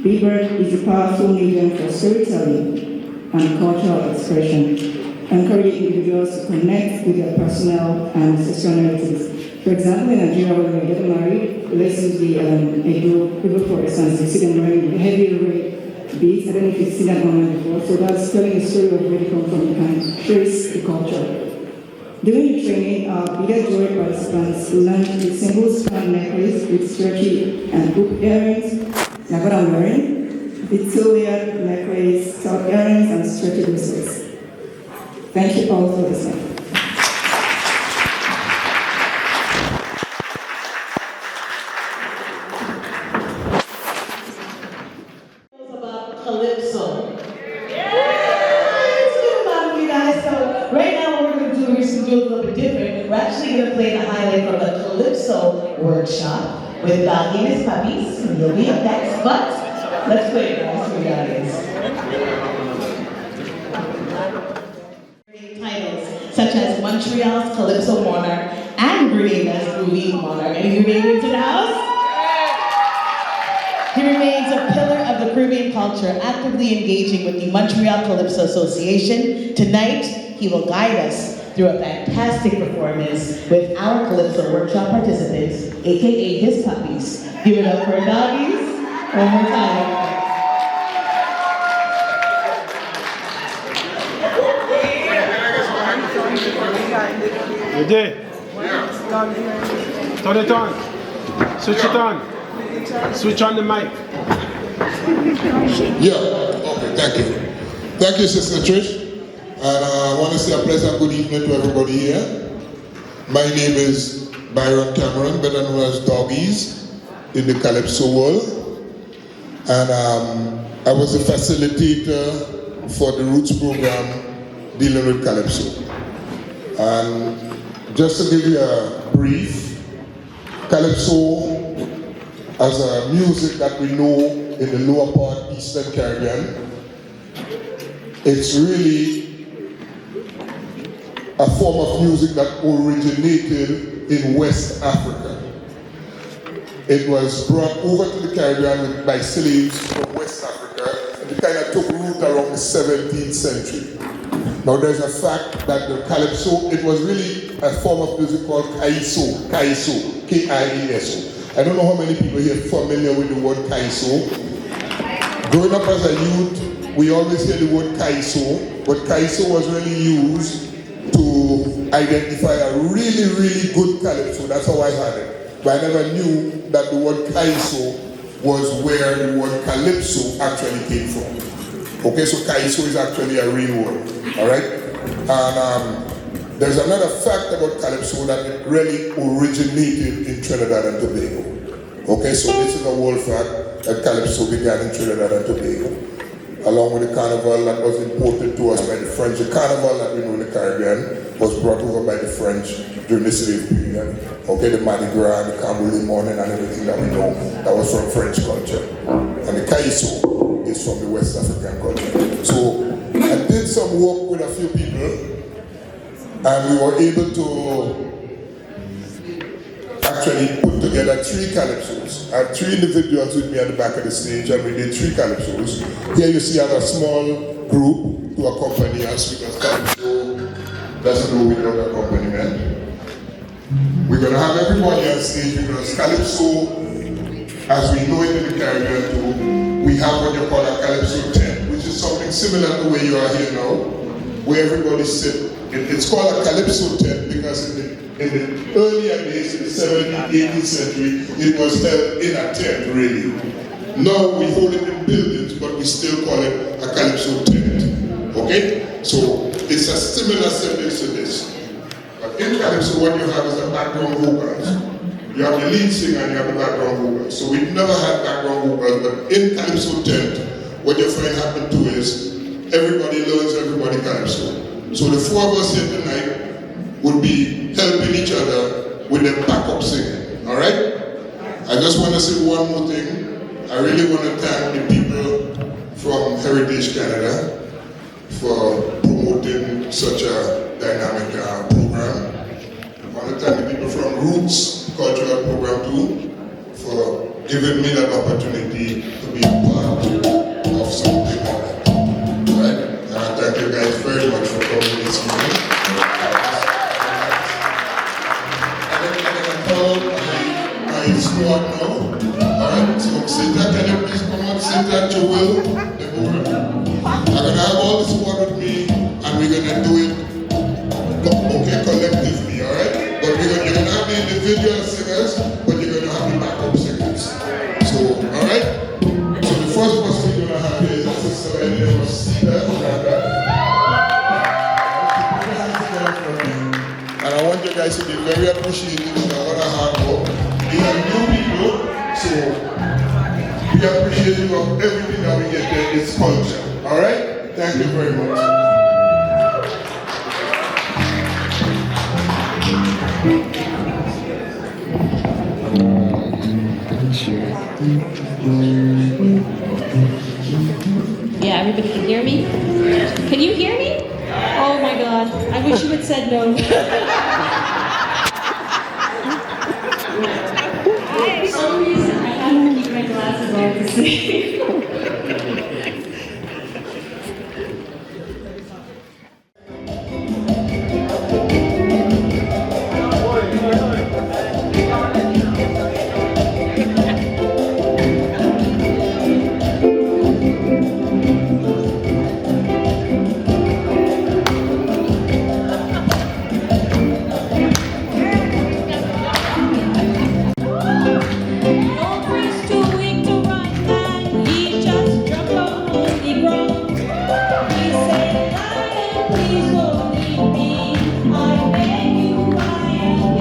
beadwork is a powerful medium for storytelling and cultural expression, encouraging individuals to connect with their personal and ancestral narratives. For example, in Nigeria, when we get married, let's use the people, for instance, you see them wearing heavy red beads. I don't know if you've seen that online before. So that's telling a story of where they come from. You can trace the culture. During the training, our beaded jewelry participants learned the simple span necklace with stretchy and hoop earrings, like what I'm wearing, the 2-layered necklace, top earrings, and stretchy bracelets. Thank you all for listening. About calypso. It's good about you guys. So right now what we're going to do is do a little bit different. We're actually going to play the highlight from the calypso workshop with Ines Puppies. You'll be up next, but let's play it guys for the audience. Titles such as Montreal's Calypso Monarch and Grenada's Groovy Monarch. Any Grenadians in the house? He remains a pillar of the Caribbean culture, actively engaging with the Montreal Calypso Association. Tonight, he will guide us through a fantastic performance with our Calypso workshop participants, aka his puppies. Give it up for our doggies. One more time. You did? Turn it on. Switch it on. Switch on the mic. Yeah, okay, thank you. Thank you, Sister Trish. And I want to say a pleasant good evening to everybody here. My name is Byron Cameron, better known as Doggies in the calypso world. And I was a facilitator for the Roots program dealing with calypso. And just to give you a brief, calypso as a music that we know in the lower part, Eastern Caribbean, it's really a form of music that originated in West Africa. It was brought over to the Caribbean by slaves from West Africa, and it kind of took root around the 17th century. Now there's a fact that the calypso, it was really a form of music called calypso, K-I-E-S-O. I don't know how many people here are familiar with the word calypso. Growing up as a youth, we always hear the word calypso, but calypso was really used to identify a really, really good calypso. That's how I had it. But I never knew that the word calypso was where the word calypso actually came from. Okay, so calypso is actually a real word, all right? And there's another fact about calypso that it really originated in Trinidad and Tobago. Okay, so this is a world fact that calypso began in Trinidad and Tobago, along with the Carnival that was imported to us by the French. The Carnival that we know in the Caribbean was brought over by the French during the slave period. Okay, the Mardi Gras, the Carnival morning and everything that we know, that was from French culture. And the calypso is from the West African culture. So I did some work with a few people, and we were able to actually put together 3 calypsos. I have 3 individuals with me at the back of the stage, and we did 3 calypsos. Here you see I have a small group to accompany us, because calypso doesn't go without accompaniment. We're going to have everybody on stage, because calypso, as we know it in the Caribbean too, we have what you call a calypso tent, which is something similar to where you are here now, where everybody sits. It's called a calypso tent because in the earlier days, in the 17th, 18th century, it was held in a tent, really. Now we hold it in buildings, but we still call it a calypso tent. Okay? So it's a similar semblance to this. But in calypso, what you have is the background vocals. You have the lead singer and you have the background vocals. So we've never had background vocals, but in calypso tent, what you find happen to is everybody learns everybody calypso. So the 4 of us here tonight would be helping each other with the backup singing, all right? I just want to say one more thing. I really want to thank the people from Heritage Canada for promoting such a dynamic program. I want to thank the people from Roots Cultural Program too for giving me that opportunity to be a part of something like that. All right? Thank you guys very much for coming this evening. My squad now. Alright, so Cynthia, can you please come on? Cynthia, Joel, Deborah. I'm gonna have all the squad with me, and we're gonna do it collectively, alright? But you're gonna have the individual singers, but you're gonna have the backup singers. So, alright? So the first person we're gonna have here is a sister by the name of Cynthia. And I want you guys to be very appreciative of a lot of hard work. We are new people, so we are appreciative of everything that we get there. It's culture. Alright? Thank you very much. Yeah, everybody can hear me? Can you hear me? Oh my God, I wish you had said no. For some reason, I have to keep my glasses on to see. Please don't leave me, I beg you, I am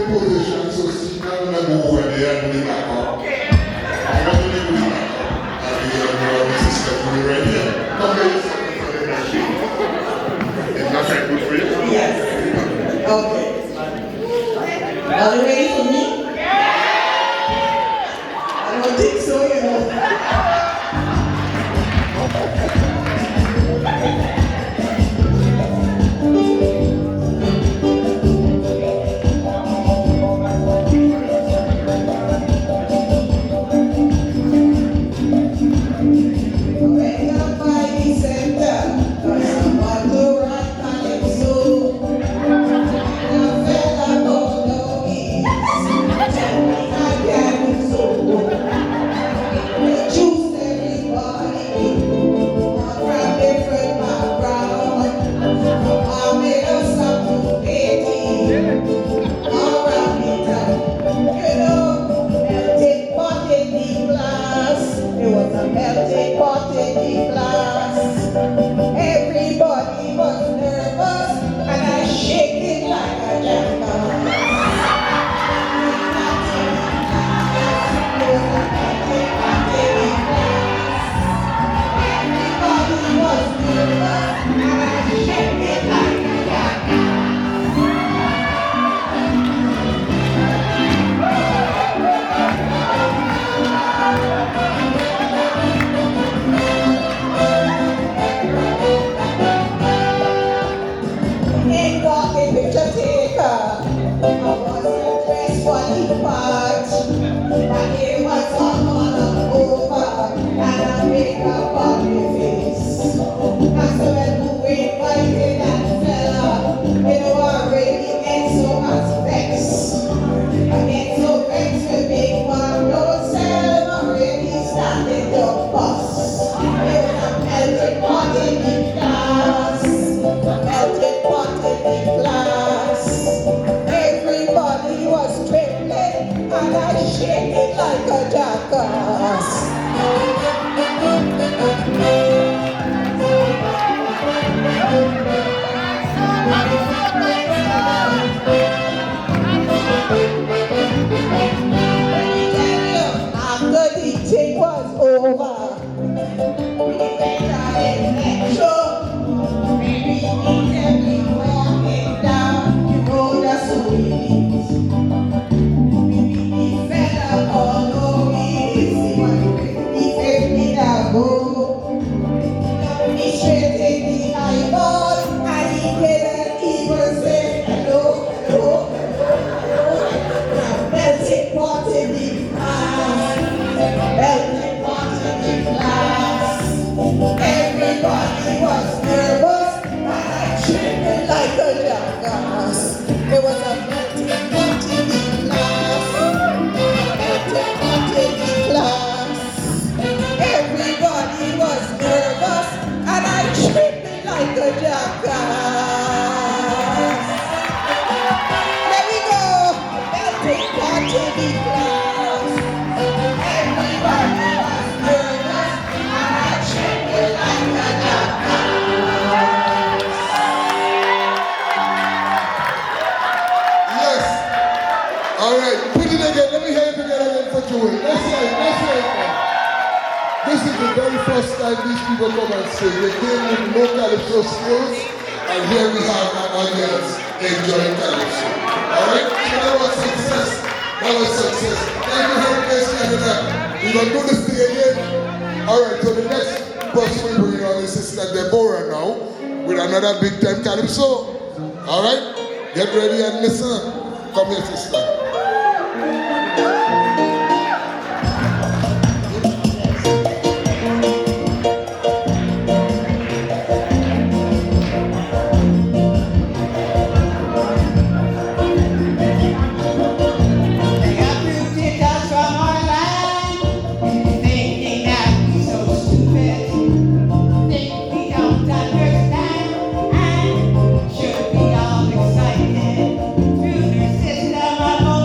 same position, so she can go over there and do the back up. I'm not going to do the back up. And the sister will be right here. Come here, second for the next week. Is that right good for you? Yes. Okay. Are you ready for me? I don't think so, you know. Everybody was nervous and I shake it like a These people come and sing. They came with no calypso skills, and here we have an audience enjoying calypso. Alright? So that was success. That was success. Thank you very much, Canada. We're going to do this thing again. Alright, so the next person we bring on is Sister Deborah now, with another big time calypso. Alright? Get ready and listen. Come here, sister. Through the system of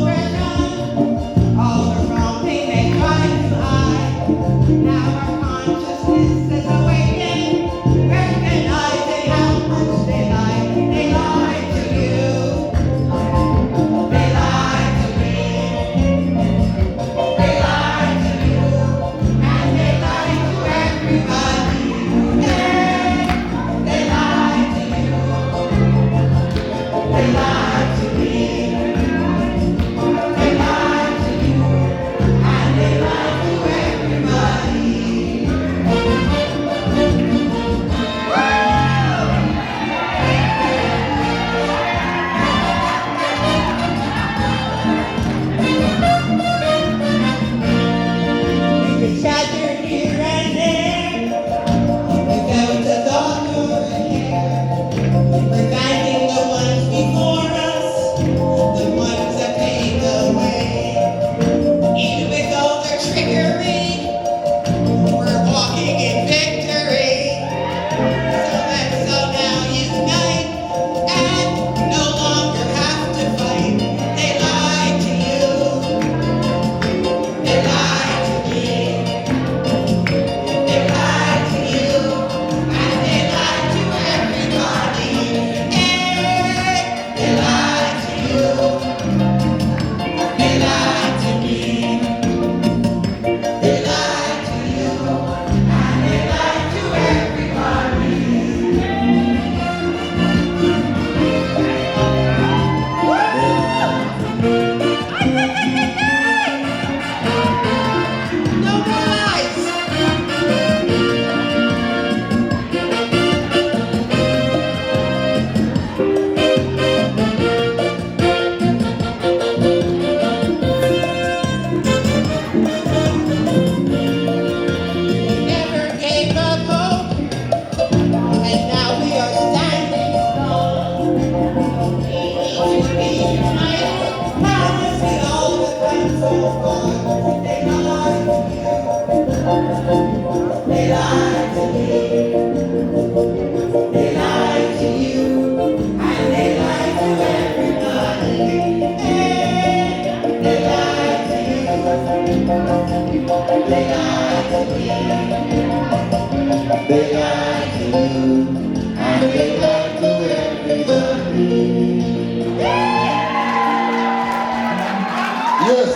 Yes.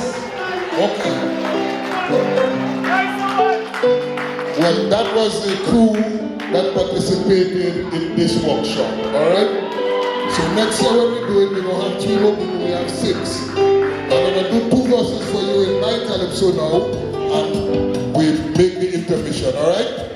Okay. Well, that was the crew that participated in this workshop. All right. So next year when we do it, we don't have 3 more people, we have 6. I'm gonna do 2 verses for you in my calypso now, and we make the intermission. All right.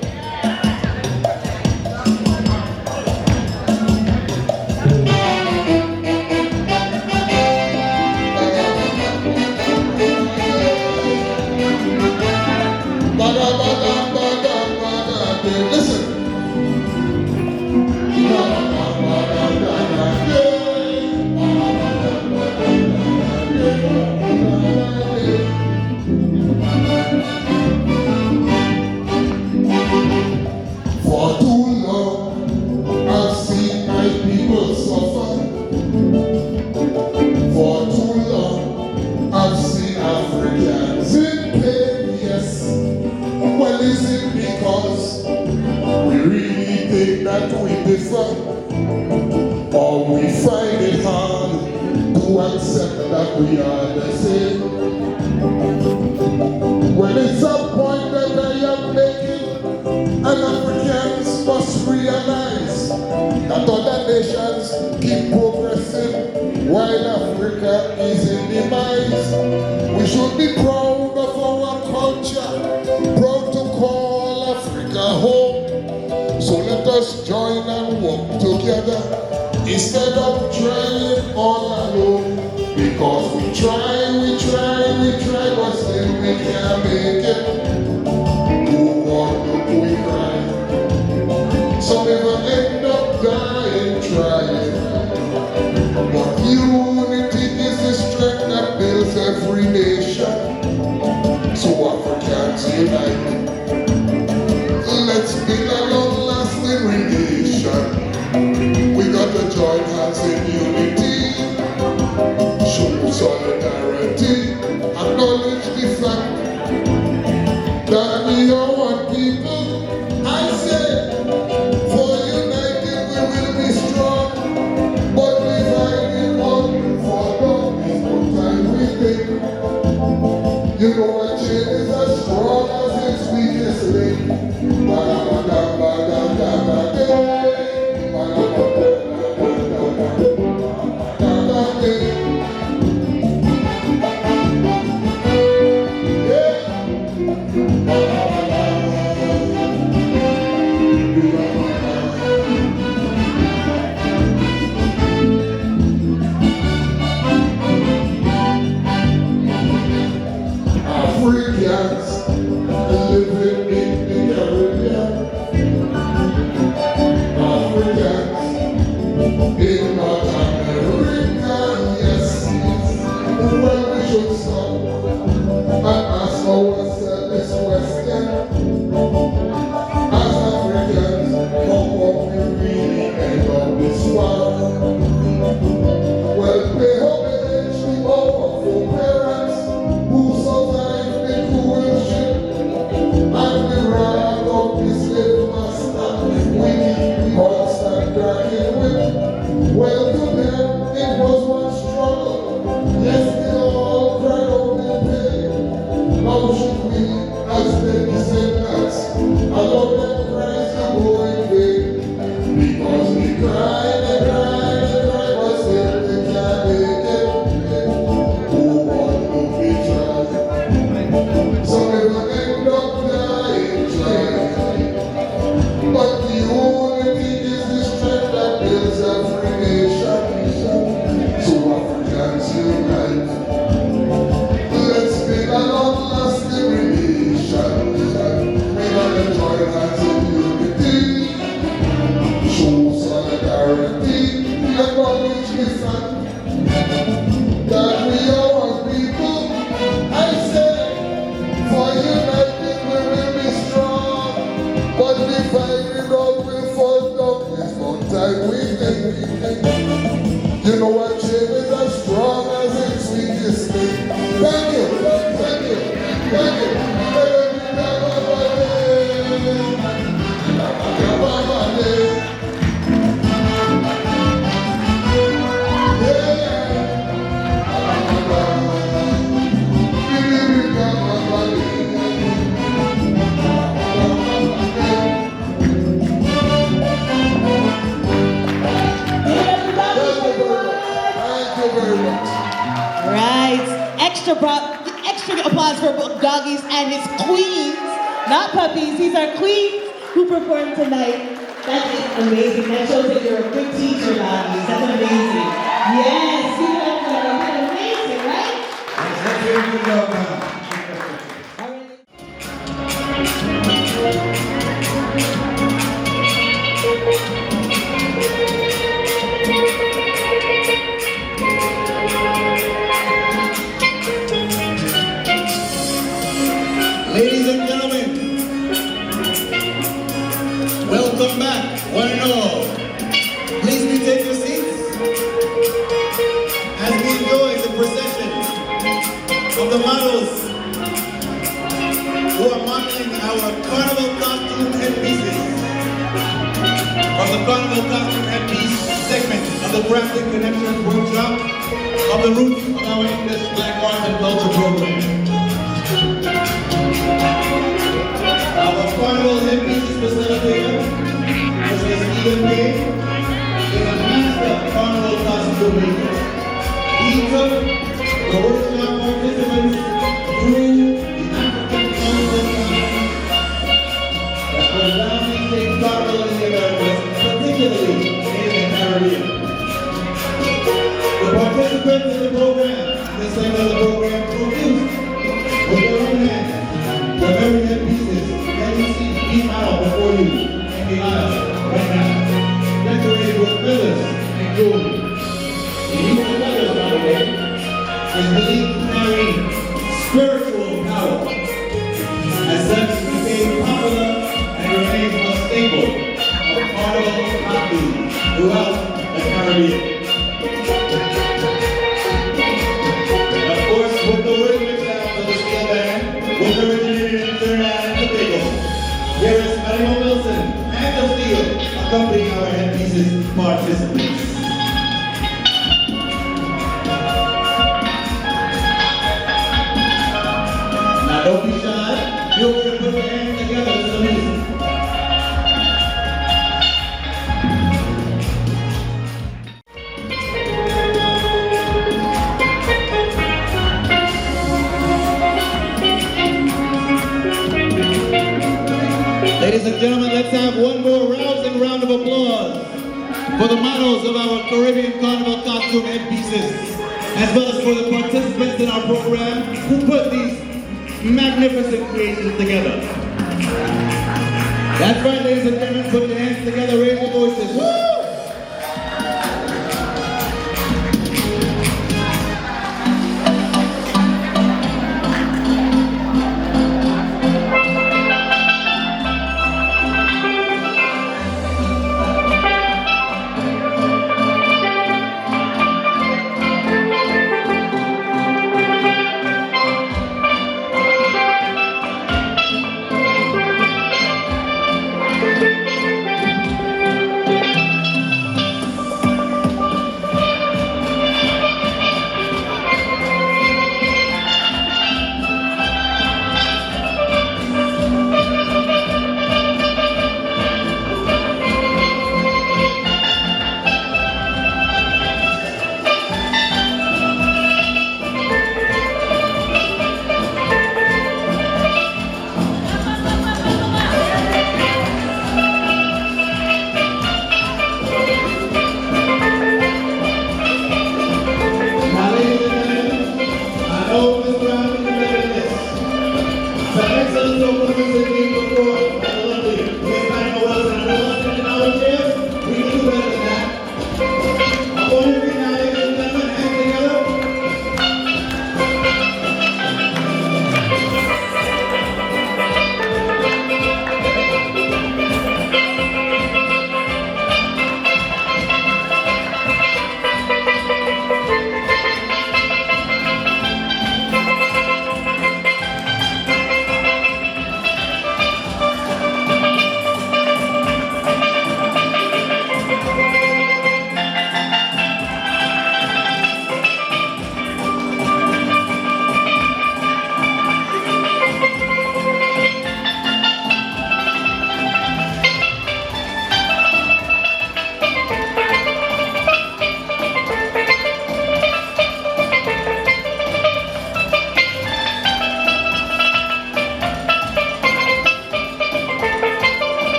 Listen. For too long, I've seen my people suffer. For too long, I've seen Africans in pain, yes. Well, is it because we really think that we differ? Or we find it hard to accept that we are the same? Well, it's a point that I am making, and Africans must realize that other nations keep progressing while Africa is in demise. We should be proud of our culture, proud to call Africa home. So let us join and work together instead of trying all alone. Because we try, but still we can't make it. Who want to we cry? Some even end up dying trying. But unity is the strength that builds every nation. So Africans unite. Let's build a long-lasting relation. We got to join hands in unity. Show solidarity, acknowledge the fact that we are one people. I say, for united we will be strong, but divided one for long is what time we think. You know a chain is as strong as its weakest link. extra applause for doggies and his queens, not puppies. These are queens who performed tonight. That is amazing. That shows that you're a good teacher, doggies. That's amazing. Yes, you guys are amazing, right? Let's hear you go now. Ladies and gentlemen, welcome back, one and all. Please do take your seats as we enjoy the procession of the models who are modeling our carnival costume headpieces from the carnival costume headpiece segment of the Crafting Connections workshop of the roots of our English Black Arts and Culture program. Our carnival headpieces facilitator, Mr. Stephen Day, is a master carnival costume maker. He took the workshop participants through the African carnival costumes that were dominant in carnival in the Americas, particularly in the Caribbean. The participants in the program, this segment of the program, produced with their own hands the very headpieces that you see being out before you in the aisle right now, decorated with feathers and jewelry. The use of feathers, by the way, is believed to carry spiritual power. As such, it became popular and remains a staple of carnival costumes throughout the Caribbean. Of course, with the rhythmic sounds of the steel band, which originated in Trinidad and Tobago, here is Carnival Wilson and the steel accompanying our headpieces participants. Now don't be shy, feel free to put your hands together to the music. Ladies and gentlemen, let's have one more rousing round of applause for the models of our Caribbean Carnival costume headpieces, as well as for the participants in our program who put these magnificent creations together. That's right, ladies and gentlemen, put your hands together, raise your voices. Woo!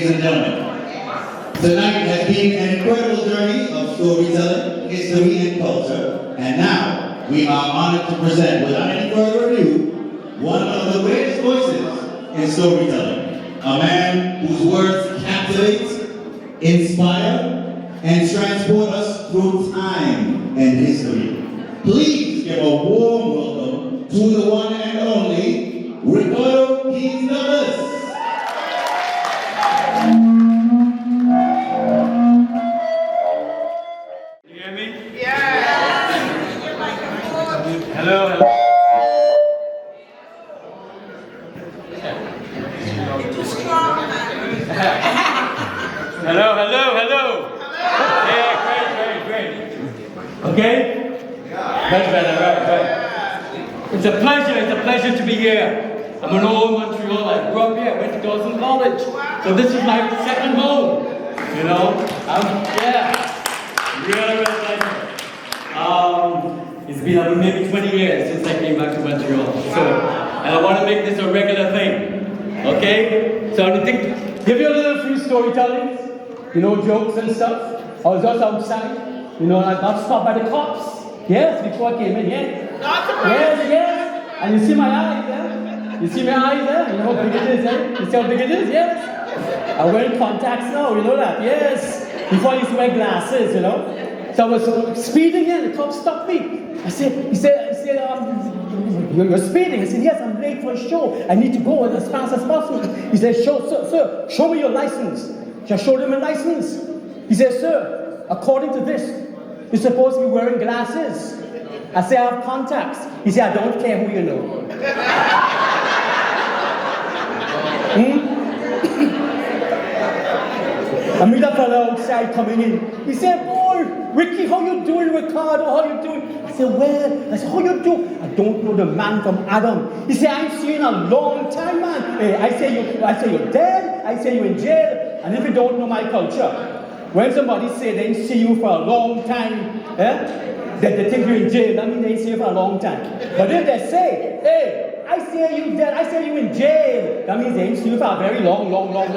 ladies and gentlemen. Tonight has been an incredible journey of storytelling, history, and culture. And now, we are honored to present, without any further ado, one of the greatest voices in storytelling. A man whose words captivate, inspire, and transport us through time and history. Please give a warm welcome to the one and only Ricardo Keys Douglas. You hear me? Yeah. Hello, hello. Hello, hello, hello. Yeah, great. Okay? That's better, right. It's a pleasure to be here. I'm an old Montreal, I grew up here, went to Dawson College. So this is my second home, you know? Really pleasure. It's been maybe 20 years since I came back to Montreal. And I want to make this a regular thing, okay? So I'm going to give you a little free storytelling, you know, jokes and stuff. I was just outside, you know, and I got stopped by the cops. Yes, before I came in here. Yes. And you see my eyes there? You see my eyes there? You know how big it is, eh? You see how big it is? Yes. I wear contacts now, you know that? Yes. Before I used to wear glasses, you know. So I was speeding in, the cop stopped me. He said, you're speeding. I said, yes, I'm late for a show. I need to go as fast as possible. He said, sir, show me your license. So I showed him a license. He said, sir, according to this, you're supposed to be wearing glasses. I said, I have contacts. He said, I don't care who you know. I meet a fellow outside coming in. He said, boy, Ricky, how you doing, Ricardo? How you doing? I said, well, how you doing? I don't know the man from Adam. He said, I'm seeing a long time, man. Hey, I say you're dead. I say you're in jail. And if you don't know my culture, when somebody say they didn't see you for a long time, that they think you're in jail, that means they didn't see you for a long time. But if they say, hey, I say you dead, I say you in jail, that means they didn't see you for a very long time.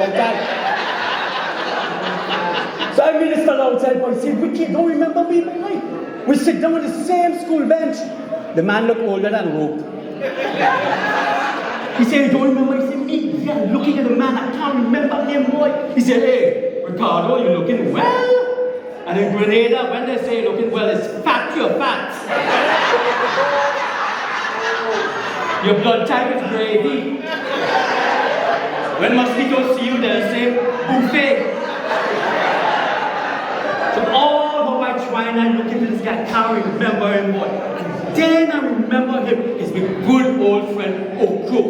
So I meet this fellow outside, boy. He said, Ricky, don't remember me, boy? We sit down on the same school bench. The man looked older than rope. He said, you don't remember? He said, me? Yeah, looking at the man, I can't remember him, boy. He said, hey, Ricardo, you're looking well. And in Grenada, when they say looking well, it's fat, you're fat. Your blood type is gravy. When mosquitoes see you, they'll say, buffet. So all of I try and I look into this guy, I can't remember him, boy. And then I remember him, it's my good old friend, Okro.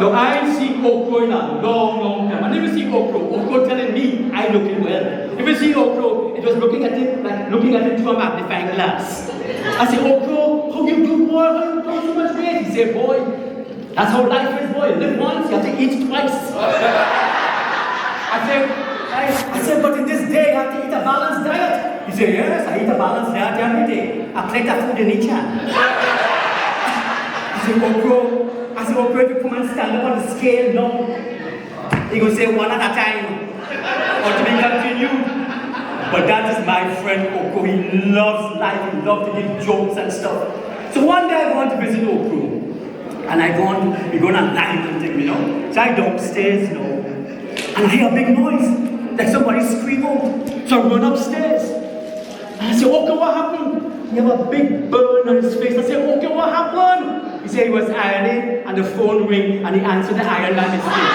Now I ain't seen Okro in a long time. I never see Okro telling me I'm looking well. If you see Okro, it was looking at it like looking at it through a magnifying glass. I said, Okro, how you do, boy? How you do so much weight? He said, boy, that's how life is, boy. You live once, you have to eat twice. I said, but in this day, you have to eat a balanced diet. He said, yes, I eat a balanced diet every day. A plate of food in each hand. I said, Okro, if you come and stand up on the scale now, he will say one at a time, or to be continued. But that is my friend Okro. He loves life, he loves to give jokes and stuff. So one day I go on to visit Okro, and we're going on live and thing, you know. So I downstairs, you know, and I hear a big noise, like somebody scream out. So I run upstairs, and I say, Okro, what happened? He have a big burn on his face. I say, Okro, what happened? He said he was ironing and the phone ring and he answered the iron by mistake.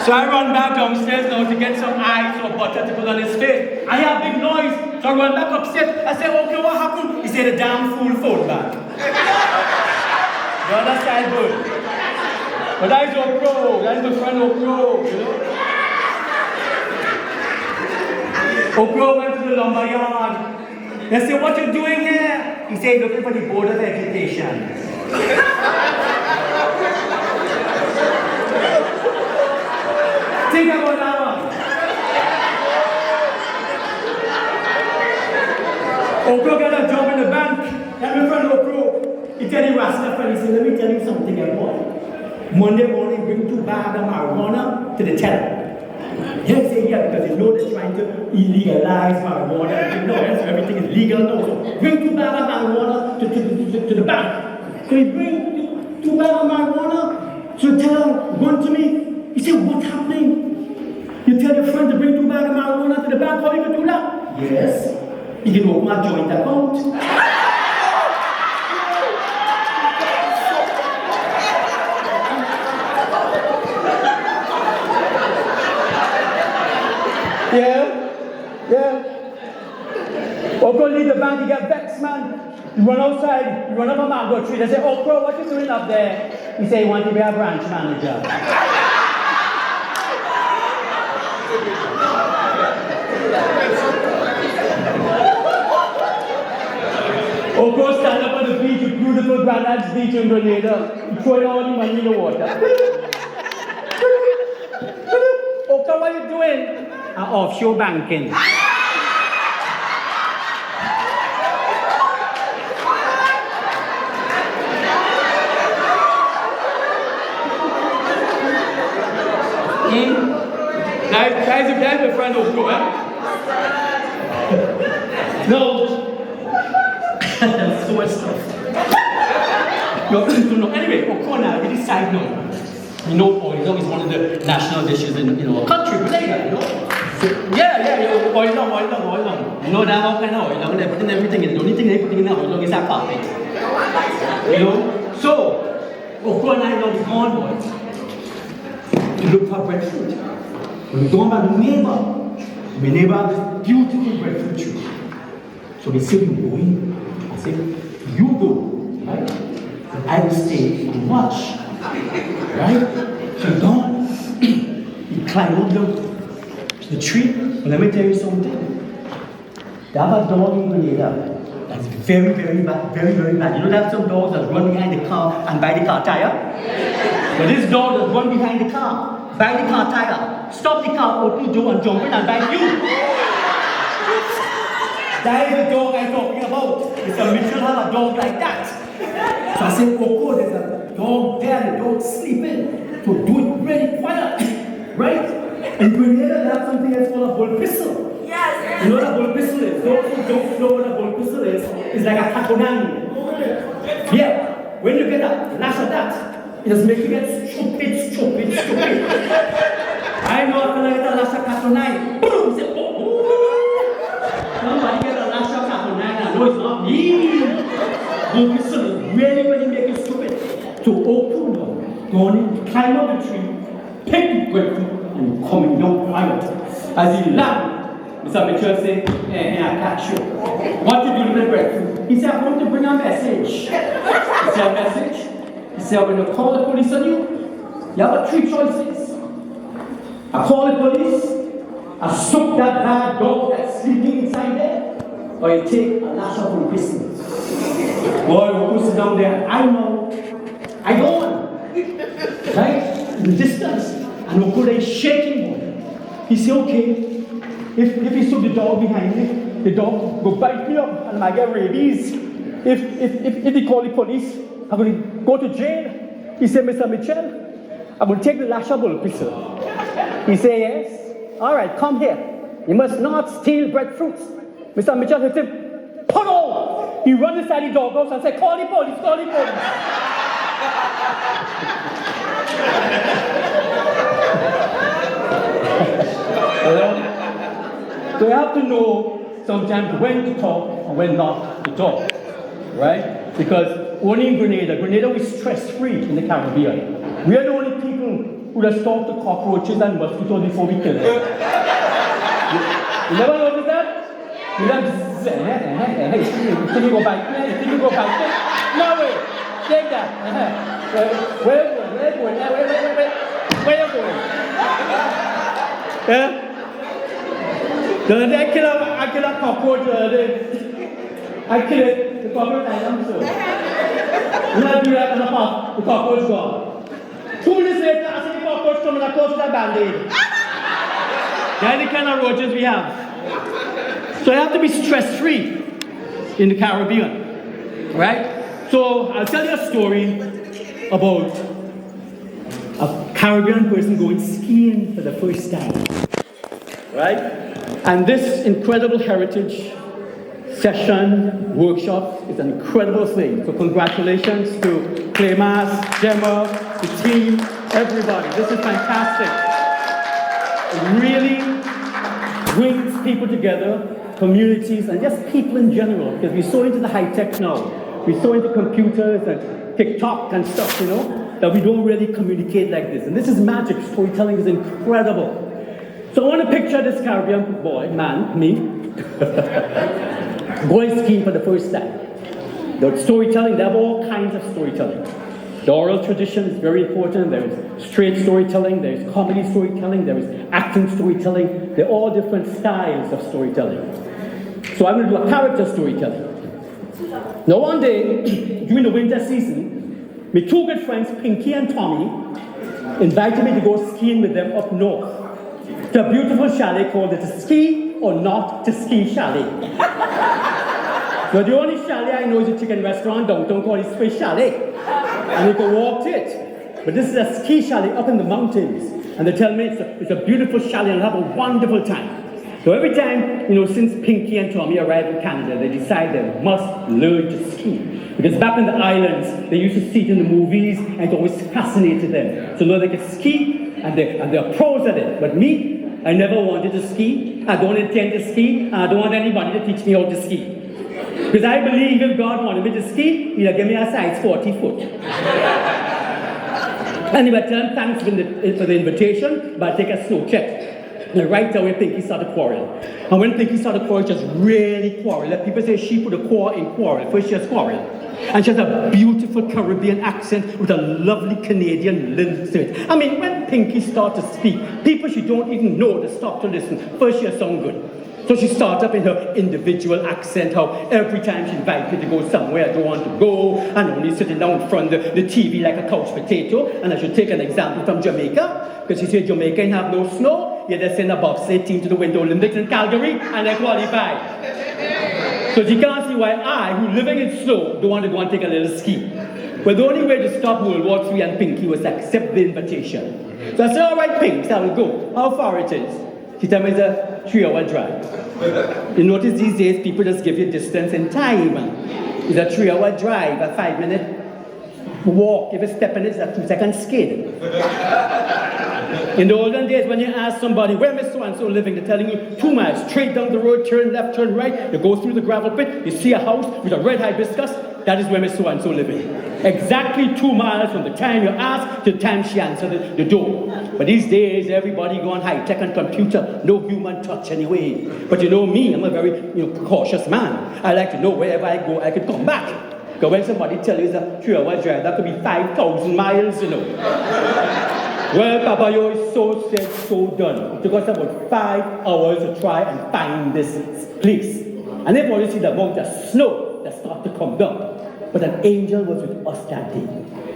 So I run back downstairs now to get some ice or butter to put on his face. I hear a big noise, so I run back upstairs. I say, okay, what happened? He said the damn fool phone back. The other side good. But that's Okro, that's my friend Okro, you know. Okro went to the lumber yard. They said, what you doing here? He said, looking for the Board of Education. Think about that one. Okro got a job in the bank. That's my friend Okro. he tell the Rasta friend, he said, let me tell you something, boy. Monday morning, bring 2 bags of marijuana to the teller. Yes, say yeah, because they know they're trying to illegalize marijuana. They know everything is legal now. So bring 2 bags of marijuana to the bank. So he bring 2 bags of marijuana. So the teller run to me. He said, what's happening? You tell your friend to bring 2 bags of marijuana to the bank. How you can do that? Yes. You can open my joint account. Yeah. Or go leave the bank, you get vexed, man. You run outside, you run up a mango tree, they say, oh, bro, what you doing up there? You say, you want to be a branch manager. Or go stand up on the beach, beautiful Granada's beach in Grenada. You throw all the money in the water. Okay, what are you doing? Offshore banking. Guys, if that's your friend, Oko, eh? No. So much stuff. Anyway, Oko now, really side note. You know, oil is one of the national dishes in a country, Grenada, you know? So, yeah, oil long. You know that how kind of oil long, they put in everything in. The only thing they put in oil long is that coffee. You know? So, Oko and I love gone, boy. To look for breadfruit. When we go by the neighbor, my neighbor has this beautiful breadfruit tree. So we say, we're going. I say, you go, right? And I will stay and watch. Right? So don't you climb up the tree. But let me tell you something. They have a dog in Grenada that's very, very bad, very, very bad. You know, they have some dogs that run behind the car and buy the car tire? But this dog that run behind the car, buy the car tire, stop the car, open the door and jump in and bite you. That is the dog I'm talking about. Mr. Mitchell have a dog like that. So I said, Oko, there's a dog there, the dog's sleeping. So do it really quiet, right? In Grenada, they have something that's called a bull pistol. Yes. You know what a bull pistol is? Those who don't know what a bull pistol is, it's like a katonani. Yeah. When you get a lash of that, it just makes you get stupid. I know after I get a lash of katonani, boom, you say, oh. Somebody get a lash of katonani, I know it's not me. Bull pistol is really when you make it stupid. So open up, go on in, climb up the tree, pick the breadfruit, and coming down quiet. As he landed, Mr. Mitchell said, I catch you. What did you do with the breadfruit? He said, I'm going to bring a message. He said, a message? He said, I'm going to call the police on you. You have 3 choices. I call the police, I soak that bad dog that's sleeping inside there, or you take a lash of the pistol. Boy, who sit down there, I know. I go on. Right? In the distance. And Okura is shaking him. He said, okay, if he saw the dog behind me, the dog will bite me up and I might get rabies. If he call the police, I'm going to go to jail. He said, Mr. Mitchell, I will take the lashable pistol. He said, yes. All right, come here. You must not steal breadfruits. Mr. Mitchell hit him. Puddle! He run inside the doghouse and said, call the police. So you have to know sometimes when to talk and when not to talk, right? Because only in Grenada we're stress-free in the Caribbean. We are the only people who just talk to cockroaches and mosquitoes before we kill them. You never noticed that? You don't think you go back there? You think you go back there? No way! Take that. Where are you going? Where are you going? Yeah? The other day I kill a cockroach the other day. I kill it, the cockroach died, I'm sure. When I do that in the park, the cockroach gone. 2 minutes later, I see the cockroach coming across with a band-aid. That's the kind of roaches we have. So you have to be stress-free in the Caribbean, right? So I'll tell you a story about a Caribbean person going skiing for the first time, right? And this incredible heritage session, workshop is an incredible thing. So congratulations to Claymas, Gemma, the team, everybody. This is fantastic. It really brings people together, communities, and just people in general, because we're so into the high tech now. We're so into computers and TikTok and stuff, you know, that we don't really communicate like this. And this is magic. Storytelling is incredible. So I want to picture this Caribbean boy, man, me, going skiing for the first time. The storytelling, they have all kinds of storytelling. The oral tradition is very important. There is straight storytelling, there is comedy storytelling, there is acting storytelling. They're all different styles of storytelling. So I'm going to do a character storytelling. Now one day, during the winter season, my two good friends, Pinky and Tommy, invited me to go skiing with them up north to a beautiful chalet called the To Ski or Not to Ski Chalet. So the only chalet I know is a chicken restaurant downtown called the Swiss Chalet. And you can walk to it. But this is a ski chalet up in the mountains. And they tell me it's a beautiful chalet and have a wonderful time. So every time, you know, since Pinky and Tommy arrived in Canada, they decide they must learn to ski. Because back in the islands, they used to see it in the movies and it always fascinated them. So now they can ski and they're pros at it. But me, I never wanted to ski. I don't intend to ski. And I don't want anybody to teach me how to ski. Because I believe if God wanted me to ski, he'll give me a size 40 foot. Anyway, tell him thanks for the invitation, but I take a snow check. And right away, Pinky started quarreling. And when Pinky started quarreling, just really quarrel. Like people say she put a quarrel in quarrel. First she has quarrel. And she has a beautiful Caribbean accent with a lovely Canadian lilt to it. I mean, when Pinky starts to speak, people she don't even know to stop to listen. First she sound good. So she starts up in her individual accent, how every time she invites me to go somewhere I don't want to go, and only sitting down in front of the TV like a couch potato. And I should take an example from Jamaica, because she said Jamaica ain't have no snow, yet they send a bobsleigh team to the Winter Olympics in Calgary, and they qualify. So she can't see why I, who living in snow, don't want to go and take a little ski. But the only way to stop World War III and Pinky was to accept the invitation. So I said, all right, Pinks, I will go. How far it is? She told me it's a 3-hour drive. You notice these days people just give you distance and time. It's a 3-hour drive, a 5-minute walk. If you step in it, it's a 2-second skid. In the olden days, when you ask somebody, where is so-and-so living, they're telling you 2 miles, straight down the road, turn left, turn right, you go through the gravel pit, you see a house with a red hibiscus, that is where Miss so-and-so living. Exactly 2 miles from the time you ask to the time she answered the door. But these days, everybody go on high-tech and computer, no human touch anyway. But you know me, I'm a very cautious man. I like to know wherever I go, I could come back. Because when somebody tells you it's a 3-hour drive, that could be 5,000 miles, you know. Well, Papa, you is so said, so done. It took us about 5 hours to try and find this place. And they've already seen the amount of snow that started to come down. But an angel was with us that day.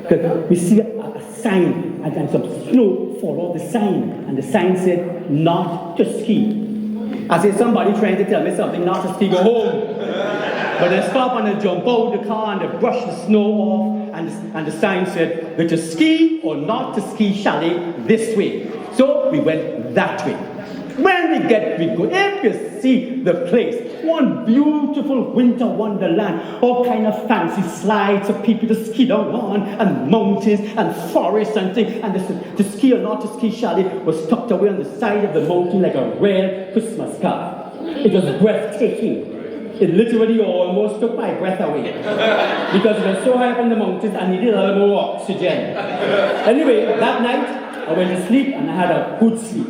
Because we see a sign and then some snow followed the sign. And the sign said, not to ski. I said, somebody trying to tell me something, not to ski, go home. But they stop and they jump out of the car and they brush the snow off. And the sign said, to ski or not to ski chalet this way. So we went that way. When we go, if you see the place, one beautiful winter wonderland, all kind of fancy slides for people to ski down on, and mountains and forests and things, and the ski or not to ski chalet was tucked away on the side of the mountain like a rare Christmas card. It was breathtaking. It literally almost took my breath away. Because it was so high up in the mountains, I needed a little more oxygen. Anyway, that night, I went to sleep and I had a good sleep.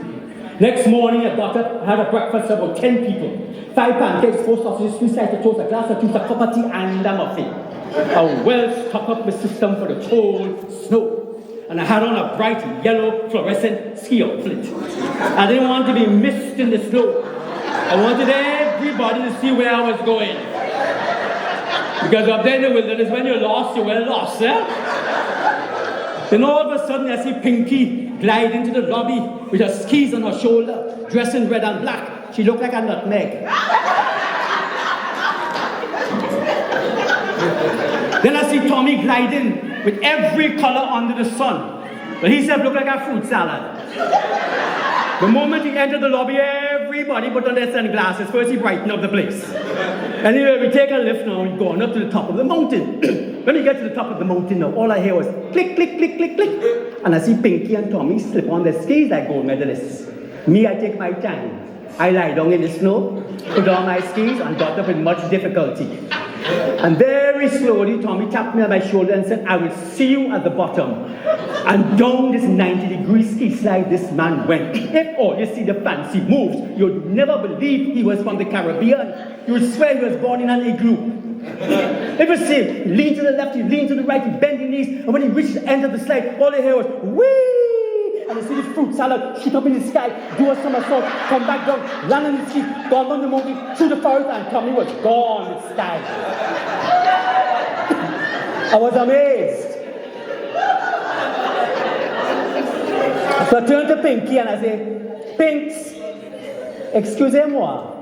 Next morning, I got up, I had a breakfast for about 10 people. 5 pancakes, 4 sausages, 3 slices of toast, a glass of juice, a cup of tea, and a muffin. A well-stocked up system for the cold snow. And I had on a bright yellow fluorescent ski outfit. I didn't want to be missed in the snow. I wanted everybody to see where I was going. Because up there in the wilderness, when you're lost, you're well lost, Then all of a sudden, I see Pinky glide into the lobby with her skis on her shoulder, dressed in red and black. She looked like a nutmeg. Then I see Tommy gliding with every color under the sun. But he said, look like a fruit salad. The moment he entered the lobby, everybody put on their sunglasses. First, he brightened up the place. Anyway, we take a lift now, we've gone up to the top of the mountain. When we get to the top of the mountain now, all I hear was click, click, click, click, click. And I see Pinky and Tommy slip on their skis like gold medalists. Me, I take my time. I lie down in the snow, put on my skis, and got up with much difficulty. And very slowly, Tommy tapped me on my shoulder and said, I will see you at the bottom. And down this 90-degree ski slide, this man went. If all you see the fancy moves, you'd never believe he was from the Caribbean. You would swear he was born in an igloo. It was same. He leaned to the left, he leaned to the right, he bent his knees, and when he reached the end of the slide, all he heard was, whee! And you see this fruit salad shoot up in the sky, do a somersault, come back down, land on his feet, gone down the mountain, through the forest, and Tommy was gone with style. I was amazed. So I turned to Pinky and I say, Pinks, excusez-moi.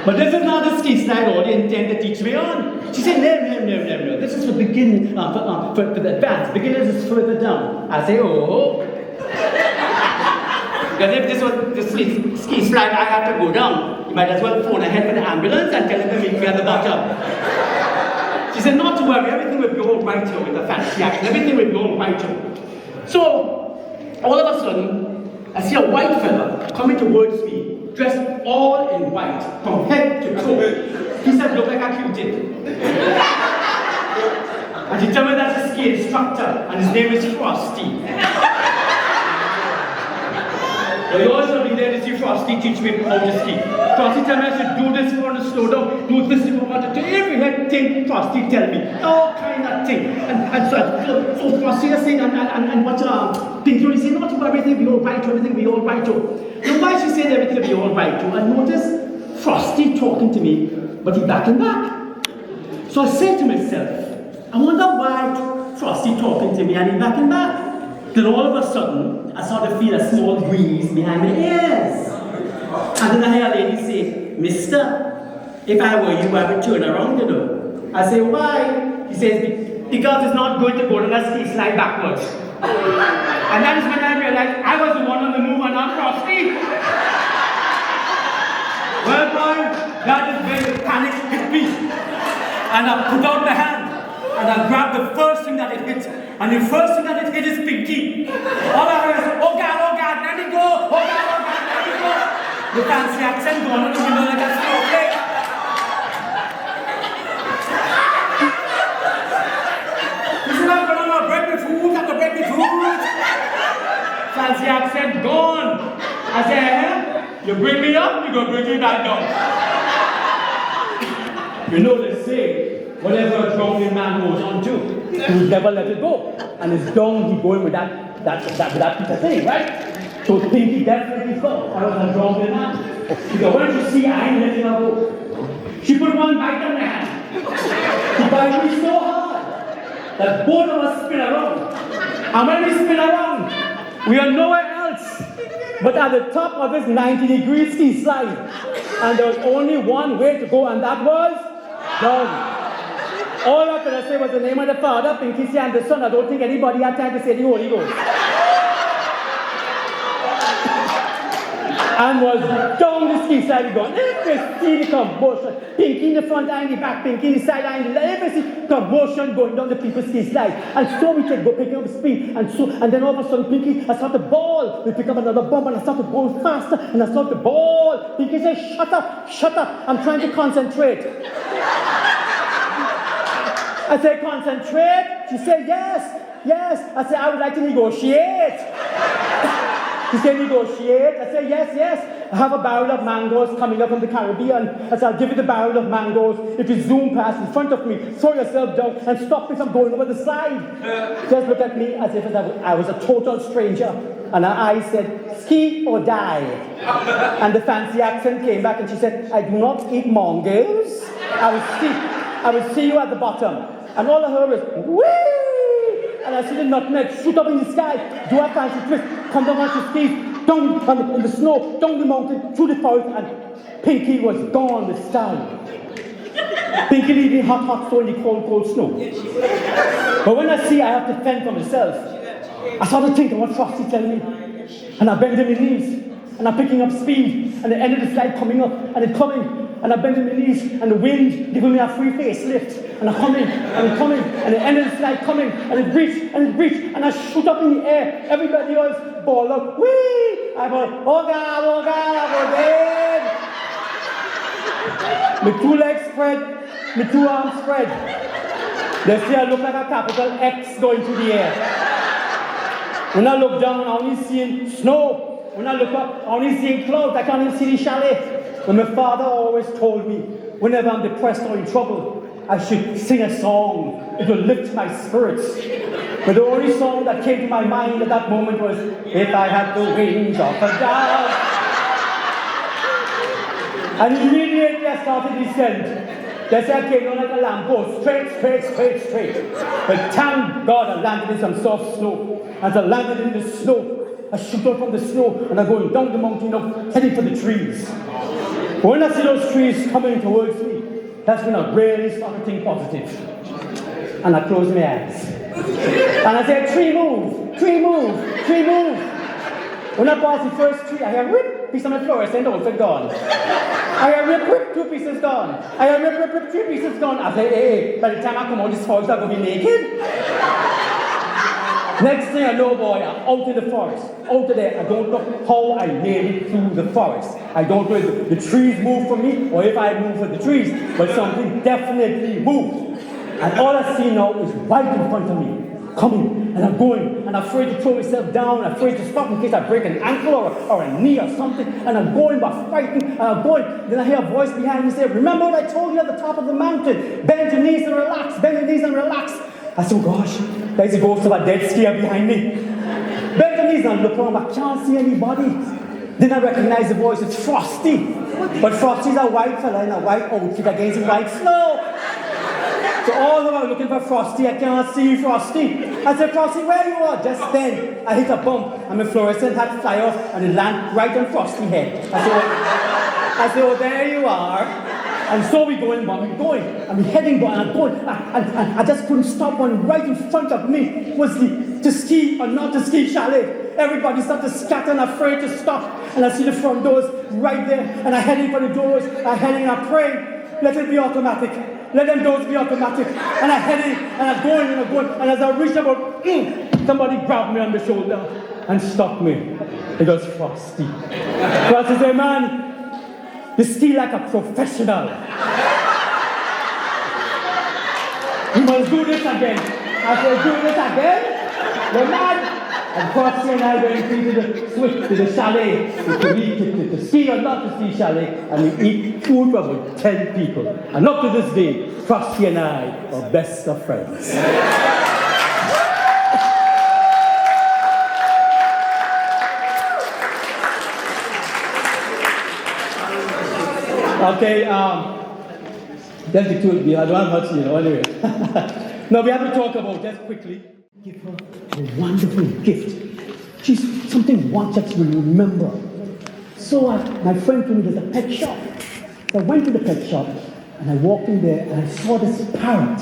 But this is not the ski slide all you intend to teach me on. She said, no. This is for beginners, for the advanced. Beginners is further down. I say, oh. Because if this was the ski slide, I had to go down. You might as well phone ahead for the ambulance and tell them to meet me at the bottom. She said, not to worry, everything will be all right here with the fancy action. Everything will be all right here. So, all of a sudden, I see a white fella coming towards me, dressed all in white, from head to toe. He said, look like a quilting. And he told me that's a ski instructor, and his name is Frosty. So you also be there to see Frosty teach me how to ski. Frosty told me I should do this if I want to slow down, do this if I want to do every head thing. Frosty tell me, all kind of thing. And so Frosty is saying, and what Pinky is saying, not to everything be all right, everything be all right. Now why she said everything will be all right? I noticed Frosty talking to me, but he backing back. So I said to myself, I wonder why Frosty talking to me and he backing back. Then all of a sudden, I started to feel a small breeze behind my ears. And then I hear a lady say, Mister, if I were you, I would turn around, you know. I say, why? He says, because it's not going to go to the ski slide backwards. And that is when I realized I was the one on the move and not Frosty. Well, boy, that is when the panic hit me. And I put out the hand. And I grabbed the first thing that it hit. And the first thing that it hit is Pinky. All I heard is, oh God, let me go. Oh God, let me go. The fancy accent going on in the middle like a snowflake. He said, I'm going to break the food, I'm going to break the food. Fancy accent gone. I said, you bring me up, you're going to bring me back down. You know they say, whatever a drowning man goes on to, he will never let it go. And it's down, he going with that piece of thing, right? So Pinky definitely thought I was a drowning man. Because when you see, I ain't letting her go. She put one bite on my hand. She bited me so hard that both of us spin around. And when we spin around, we are nowhere else but at the top of this 90-degree ski slide. And there was only one way to go, and that was down. All I could say was the name of the Father, Pinky, and the Son. I don't think anybody had time to say the Holy Ghost. And was down the ski slide going. Every see the commotion. Pinky in the front and the back, Pinky in the side and the left. Every see commotion going down the people's ski slide. And so we kept picking up speed. And then all of a sudden, Pinky, I started to ball. We pick up another bomb and I started going faster. And I started to ball. Pinky said, shut up. I'm trying to concentrate. I said, concentrate. She said, yes. I said, I would like to negotiate. She said, negotiate. I said, yes. I have a barrel of mangoes coming up from the Caribbean. I said, I'll give you the barrel of mangoes. If you zoom past in front of me, throw yourself down and stop me from going over the slide. Just look at me as if I was a total stranger. And her eyes said, ski or die. And the fancy accent came back and she said, I do not eat mangoes. I will see you at the bottom. And all I heard was, whee! And I see the nutmeg shoot up in the sky, do a fancy twist, come down on his feet, down in the snow, down the mountain, through the forest, and Pinky was gone with style. thinking it be hot snow in the cold snow. But when I see I have to fend for myself, I start to think of what Frosty tell me. And I bend in my knees, and I'm picking up speed, and the end of the slide coming up, and it's coming, and I bend in my knees, and the wind giving me a free facelift, and I'm coming, and the end of the slide coming, and it reached, and I shoot up in the air. Everybody else ball up, whee! I go, oh God, I go dead. My 2 legs spread, my 2 arms spread. They say I look like a capital X going through the air. When I look down, I only see snow. When I look up, I only see clouds. I can't even see the chalet. But my father always told me, whenever I'm depressed or in trouble, I should sing a song. It will lift my spirits. But the only song that came to my mind at that moment was, If I Had the Wings of a Dove. And immediately I started to descend. They said I came down like a lamppost, straight. But thank God I landed in some soft snow. As I landed in the snow, I shoot up from the snow and I'm going down the mountain up, heading for the trees. But when I see those trees coming towards me, that's when I really start to think positive. And I close my eyes. And I say, tree move. When I pass the first tree, I hear rip, piece of my fluorescent outfit gone. I hear rip, 2 pieces gone. I hear rip, 3 pieces gone. I say, hey, by the time I come out this forest, I'm going to be naked. Next thing I know, boy, I'm out in the forest. Out of there, I don't know how I made it through the forest. I don't know if the trees moved for me or if I moved for the trees, but something definitely moved. And all I see now is right in front of me. Coming, and I'm going, and I'm afraid to throw myself down, afraid to stop in case I break an ankle or a knee or something, and I'm going by fighting, and I'm going. Then I hear a voice behind me say, remember what I told you at the top of the mountain? Bend your knees and relax. I said, oh gosh, there's a ghost of a dead skier behind me. Bend your knees and look around, I can't see anybody. Then I recognize the voice, it's Frosty. But Frosty's a white fella in a white outfit against the white snow. So although I'm looking for Frosty, I can't see Frosty. I said, Frosty, where you are? Just then, I hit a bump, and my fluorescent hat fly off, and it landed right on Frosty's head. I said, oh, there you are. And so we're going, and we're heading down, and I'm going, and I just couldn't stop when right in front of me was the ski or not to ski chalet. Everybody started to scatter and afraid to stop. And I see the front doors right there, and I'm heading for the doors, and I'm praying, let it be automatic. Let them doors be automatic. And I'm heading, and I'm going, and as I reach about, somebody grabbed me on the shoulder and stopped me. It was Frosty. Frosty said, man, you ski like a professional. You must do this again. I said, do this again? You're mad? And Frosty and I went to the chalet, to ski or not to ski chalet, and we eat food for about 10 people. And up to this day, Frosty and I are best of friends. Okay, that's the truth. I don't have much, anyway. Now we have to talk about, just quickly, give her a wonderful gift. She's something one that will remember. So my friend told me there's a pet shop. So I went to the pet shop, and I walked in there, and I saw this parrot.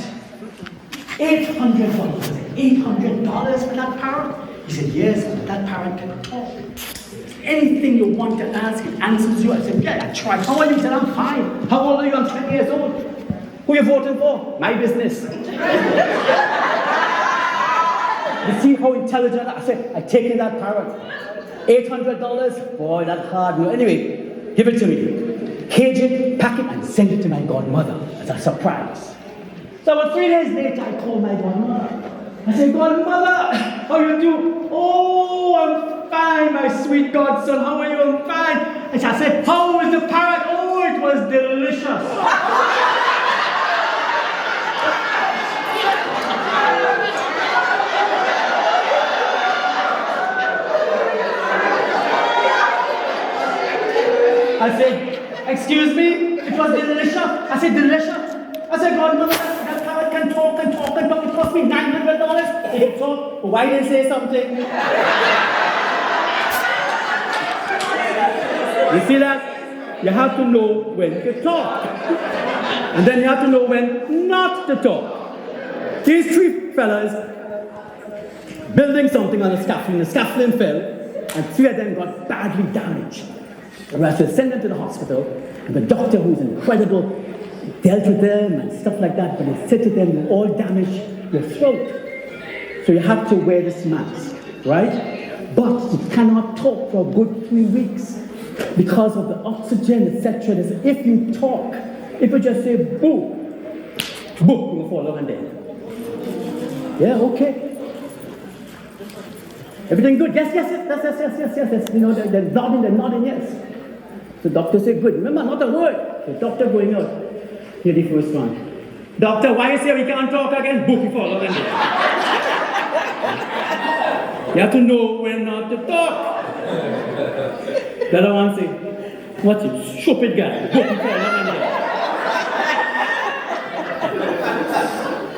$800. $800 for that parrot? He said, yes, but that parrot can talk. Anything you want to ask, it answers you. I said, yeah, I tried. How are you? He said, I'm fine. How old are you? I'm 10 years old. Who are you voting for? My business. You see how intelligent I said, I take in that parrot. $800? Boy, that's hard. No. Anyway, give it to me. Cage it, pack it, and send it to my godmother as a surprise. So about 3 days later, I called my godmother. I said, godmother, how you do? Oh, I'm fine, my sweet godson. How are you? I'm fine. And I said, how was the parrot? Oh, it was delicious. I said, excuse me? It was delicious. I said, delicious? I said, godmother, that parrot can talk. It cost me $900. It can talk. Why didn't say something? You see that? You have to know when to talk. And then you have to know when not to talk. These three fellas building something on the scaffolding fell, and three of them got badly damaged. We had to send them to the hospital, and the doctor, who's incredible, dealt with them and stuff like that, but he said to them, you all damaged your throat. So you have to wear this mask, right? But you cannot talk for a good 3 weeks because of the oxygen, etc. If you talk, if you just say boo, boo, you will fall over and dead. Yeah, okay. Everything good? Yes. You know, they're nodding, yes. The doctor said, good. Remember, not a word. The doctor going out. Here the first one. Doctor, why you say we can't talk again? Book, you fall over and dead. You have to know when not to talk. The other one say, what you stupid guy? Book, you fall over and dead.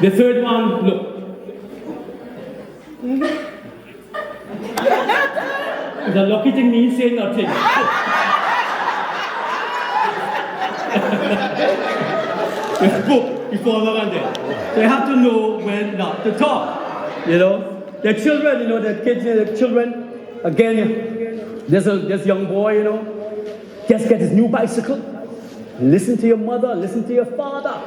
The third one, look. The lucky thing means say nothing. Book, you fall over and dead. So you have to know when not to talk. You know, the children, you know, the kids, the children. Again, there's a young boy, you know, just get his new bicycle. Listen to your mother, listen to your father.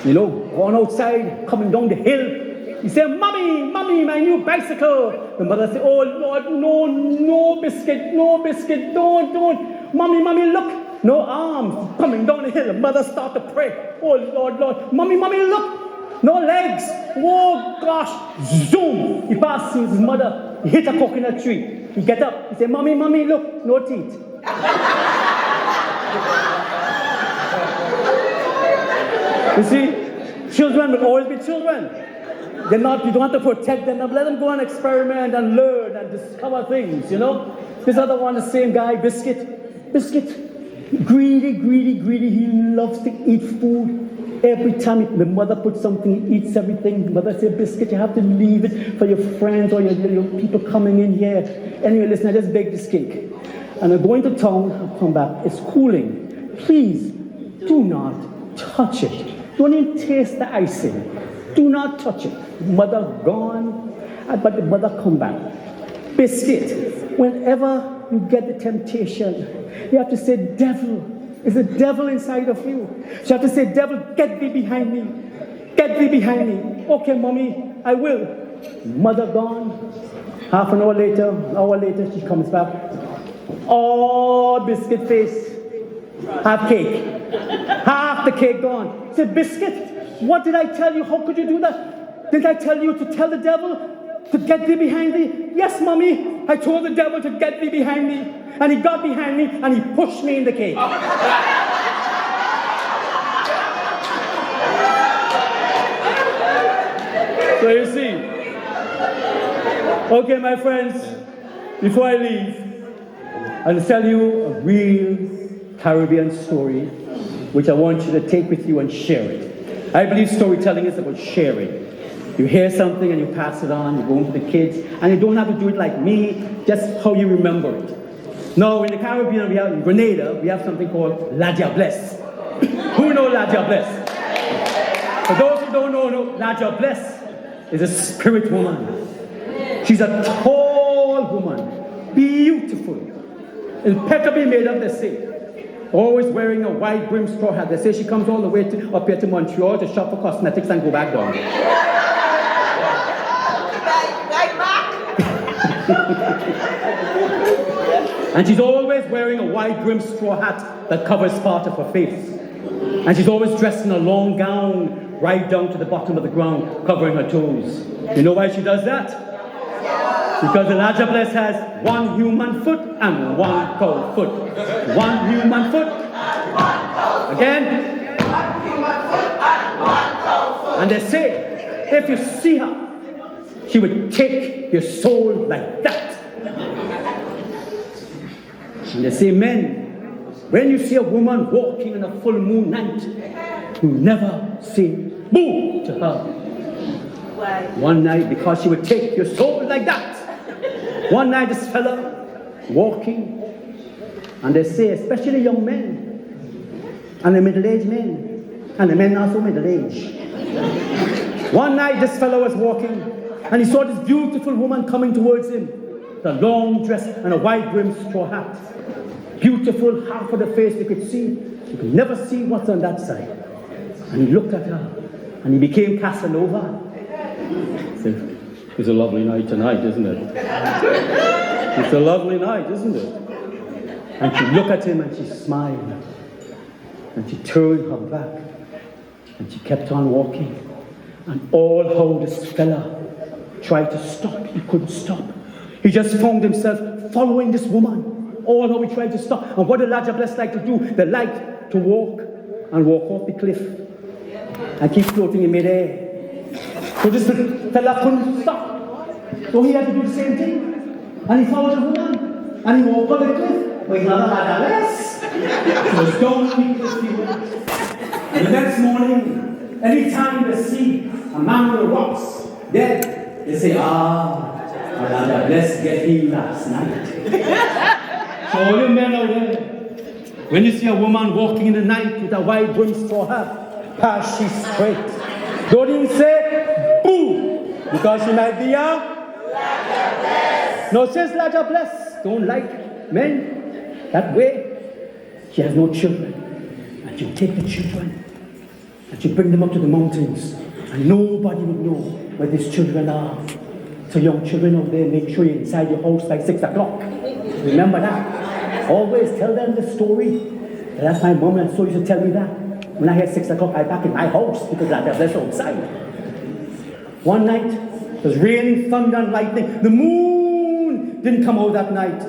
You know, going outside, coming down the hill. He said, Mommy, my new bicycle. The mother said, oh Lord, no biscuit, don't. Mommy, look. No arms coming down the hill. The mother start to pray. Oh Lord. Mommy, look. No legs. Oh gosh. Zoom. He passed his mother. He hit a coconut tree. He get up. He said, Mommy, look. No teeth. You see, children will always be children. You don't have to protect them. Let them go and experiment and learn and discover things, you know. This other one, the same guy, Biscuit. Greedy. He loves to eat food. Every time the mother puts something, he eats everything. The mother says, Biscuit, you have to leave it for your friends or your people coming in here. Anyway, listen, I just baked this cake. And I'm going to town, I'll come back. It's cooling. Please, do not touch it. Don't even taste the icing. Do not touch it. Mother gone, but the mother come back. Biscuit, whenever you get the temptation, you have to say, devil, there's a devil inside of you. So you have to say, devil, get thee behind me. Get thee behind me. Okay, mommy, I will. Mother gone. Half an hour later, she comes back. Oh, Biscuit face. Half cake. Half the cake gone. Say, Biscuit, what did I tell you? How could you do that? Didn't I tell you to tell the devil to get thee behind thee? Yes, mommy. I told the devil to get thee behind me. And he got behind me and he pushed me in the cake. So you see. Okay, my friends, before I leave, I'll tell you a real Caribbean story which I want you to take with you and share it. I believe storytelling is about sharing. You hear something and you pass it on, you go into the kids, and you don't have to do it like me, just how you remember it. No, in the Caribbean, in Grenada, we have something called La Diablesse. Who knows La Diablesse? For those who don't know, La Diablesse is a spirit woman. She's a tall woman, beautiful, impeccably made up, they say. Always wearing a wide brim straw hat. They say she comes all the way up here to Montreal to shop for cosmetics and go back down. And she's always wearing a wide brim straw hat that covers part of her face. And she's always dressed in a long gown right down to the bottom of the ground, covering her toes. You know why she does that? Because the La Diablesse has one human foot and one cow foot. One human foot. Again. And they say, if you see her, she would take your soul like that. And they say, men, when you see a woman walking on a full moon night, you never say boo to her. Why? One night, because she would take your soul like that. One night, this fella walking, and they say, especially young men and the middle-aged men, and the men also middle age. One night this fellow was walking, and he saw this beautiful woman coming towards him, with a long dress and a wide-brimmed straw hat. Beautiful, half of the face you could see. You could never see what's on that side. And he looked at her, and he became Casanova. He said, "It's a lovely night tonight, isn't it? It's a lovely night, isn't it?" And she looked at him and she smiled. And she turned her back. And she kept on walking. And all how this fella tried to stop, he couldn't stop. He just found himself following this woman. All how he tried to stop. And what the lads are blessed like to do, they like to walk and walk off the cliff and keep floating in midair. So this fella couldn't stop. So he had to do the same thing. And he followed the woman. And he walked on the cliff. But he never had a less. So it's down the cliff he went. And the next morning, every time they see a man on the rocks dead, they say, "Ah, let's get him last night." So all you men out there, when you see a woman walking in the night with a wide brim straw hat, pass she straight. Don't even say boo, because she might be a no, says Laja bless. Don't like men that way. She has no children, and you take the children and you bring them up to the mountains, and nobody would know where these children are. So young children out there, make sure you're inside your house by 6 o'clock. Remember that. Always tell them the story. That's my mom and so used to tell me that. When I hit 6 o'clock, I back in my house because I was outside. One night, it was raining, thunder and lightning. The moon didn't come out that night.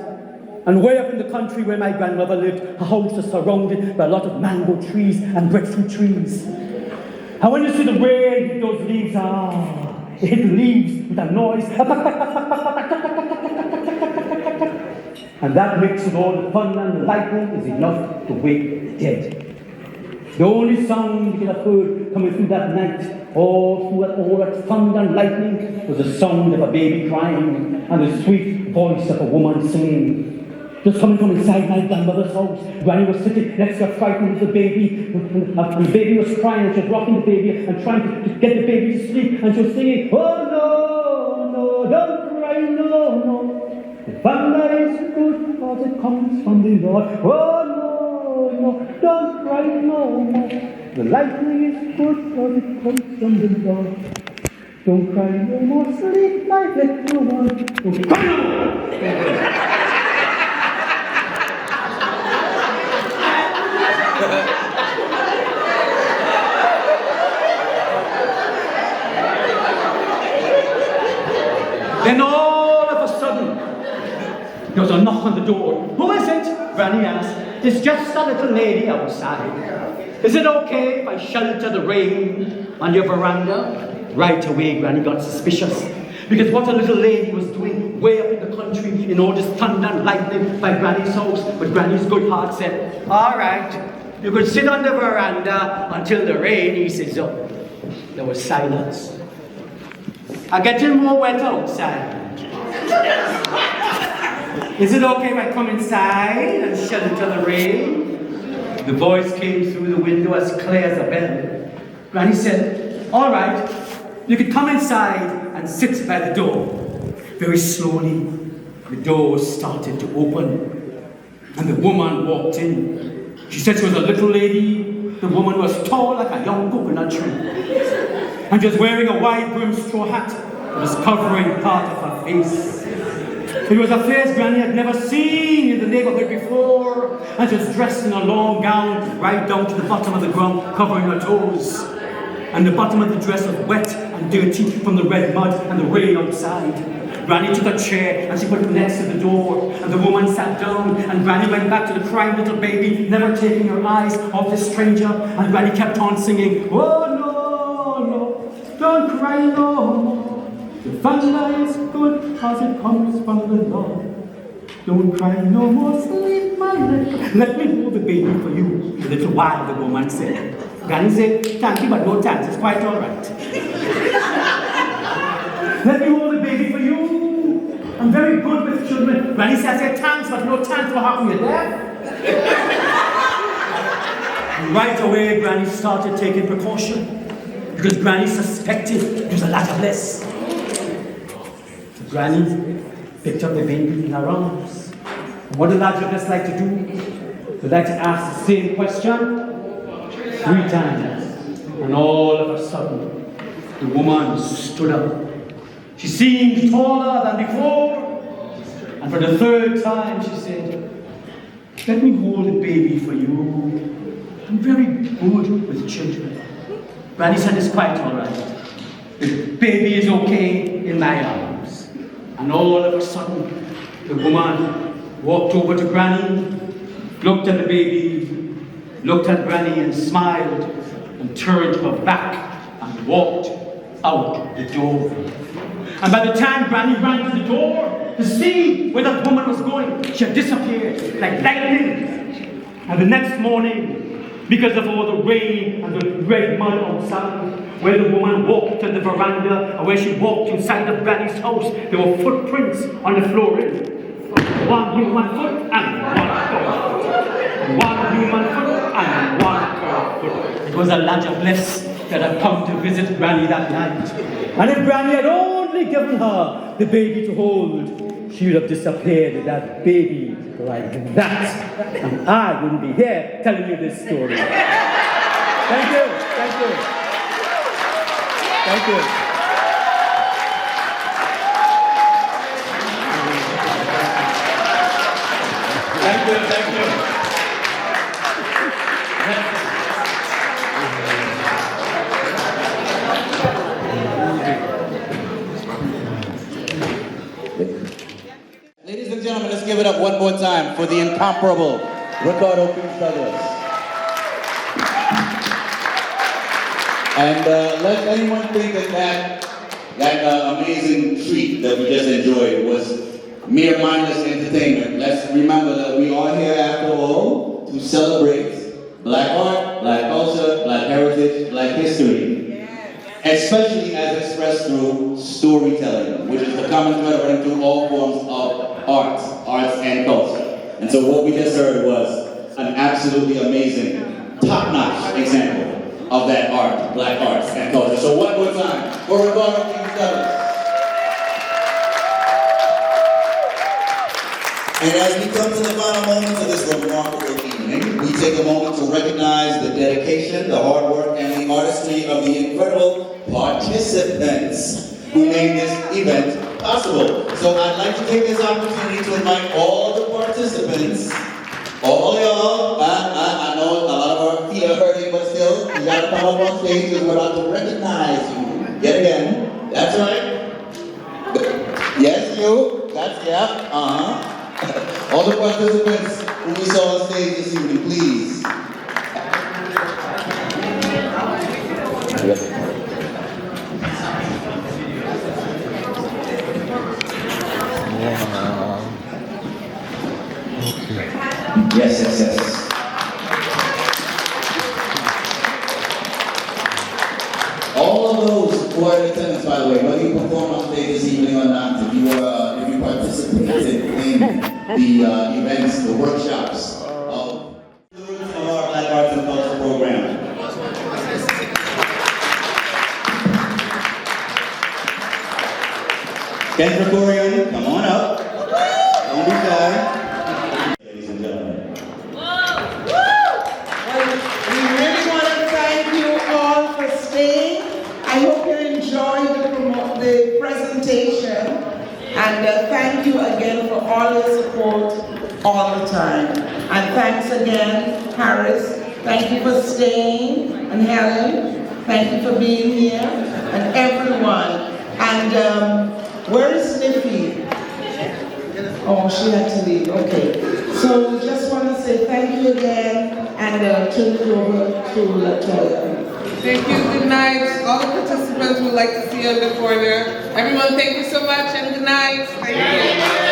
And way up in the country where my grandmother lived, her house was surrounded by a lot of mango trees and breadfruit trees. And when you see the way it hit those leaves, it hit the leaves with a noise. And that mixed with all the thunder and the lightning is enough to wake the dead. The only sound you could have heard coming through that night, all that thunder and lightning, was the sound of a baby crying and the sweet voice of a woman singing. Just coming from inside my grandmother's house. Granny was sitting next to her frightened with the baby, and the baby was crying, and she was rocking the baby and trying to get the baby to sleep, and she was singing, "Oh no, no, don't cry, no, no. The thunder is good because it comes from the Lord. Oh no, no, don't cry, no, no. The lightning is good because it comes from the Lord. Don't cry no more, sleep my little one. Don't cry no more." Then all of a sudden, there was a knock on the door. "Who is it?" Granny asked. "It's just a little lady outside. Is it okay if I shelter the rain on your veranda?" Right away, Granny got suspicious. Because what a little lady was doing way up in the country in all this thunder and lightning by Granny's house. But Granny's good heart said, "All right, you could sit on the veranda until the rain eases up." There was silence. "I'm getting more wet outside. Is it okay if I come inside and shelter the rain?" The voice came through the window as clear as a bell. Granny said, "All right, you could come inside and sit by the door." Very slowly, the door started to open, and the woman walked in. She said she was a little lady. The woman was tall like a young coconut tree, and she was wearing a wide-brimmed straw hat that was covering part of her face. It was a face Granny had never seen in the neighborhood before, and she was dressed in a long gown right down to the bottom of the ground, covering her toes. And the bottom of the dress was wet and dirty from the red mud and the rain outside. Granny took a chair and she put it next to the door, and the woman sat down, and Granny went back to the crying little baby, never taking her eyes off the stranger, and Granny kept on singing, "Oh no, no, don't cry no more. The thunder is good because it comes from the Lord. Don't cry no more, sleep my little. Let me hold the baby for you." A little while, the woman said. Granny said, "Thank you, but no thanks, it's quite all right." "Let me hold the baby for you. I'm very good with children." Granny said, "Thanks, but no thanks for having you there." And right away, Granny started taking precaution because Granny suspected it was a ladder bless. So Granny picked up the baby in her arms. And what do ladder bless like to do? They like to ask the same question 3 times. And all of a sudden, the woman stood up. She seemed taller than before. And for the 3rd time, she said, "Let me hold the baby for you. I'm very good with children." Granny said, "It's quite all right. The baby is okay in my arms." And all of a sudden, the woman walked over to Granny, looked at the baby, looked at Granny and smiled, and turned her back and walked out the door. And by the time Granny ran to the door to see where that woman was going, she had disappeared like lightning. And the next morning, because of all the rain and the red mud outside, where the woman walked on the veranda and where she walked inside of Granny's house, there were footprints on the flooring. 1 human foot and 1 cow foot. 1 human foot and 1 cow foot. It was Elijah Bless that had come to visit Granny that night. And if Granny had only given her the baby to hold, she would have disappeared with that baby like that. And I wouldn't be here telling you this story. Thank you, thank you. Thank you. Thank you, thank you. Ladies and gentlemen, let's give it up one more time for the incomparable Ricardo Cruz Douglas. And let anyone think that amazing treat that we just enjoyed was mere mindless entertainment. Let's remember that we are here after all to celebrate Black art, Black culture, Black heritage, Black history. Especially as expressed through storytelling, which is the common thread running through all forms of arts and culture. And so what we just heard was an absolutely amazing, top-notch example of that art, Black arts and culture. So one more time for Ricardo Cruz Douglas. And as we come to the final moments of this remarkable evening, we take a moment to recognize the dedication, the hard work, and the artistry of the incredible participants who made this event possible. So I'd like to take this opportunity to invite all the participants, all y'all, I know a lot of our feet are hurting, but still, you gotta come up on stage because we're about to recognize you yet again. That's right. Yes, you. That's, yeah, all the participants who we saw on stage this evening, please. Yes. All of those who are in attendance, by the way, whether you perform on stage this evening or not, if you participated in the events, the workshops of our Black Arts and Culture program. Ken Gregorian, come on up. Don't be shy. Ladies and gentlemen. We really want to thank you all for staying. I hope you enjoyed the presentation. And thank you again for all your support all the time. And thanks again, Harris. Thank you for staying. And Helen, thank you for being here. And everyone. And where is Niffy? Oh, she had to leave. Okay. So we just want to say thank you again and turn it over to Latoya. Thank you, good night. All the participants would like to see you in the corner. Everyone, thank you so much and good night. Thank you.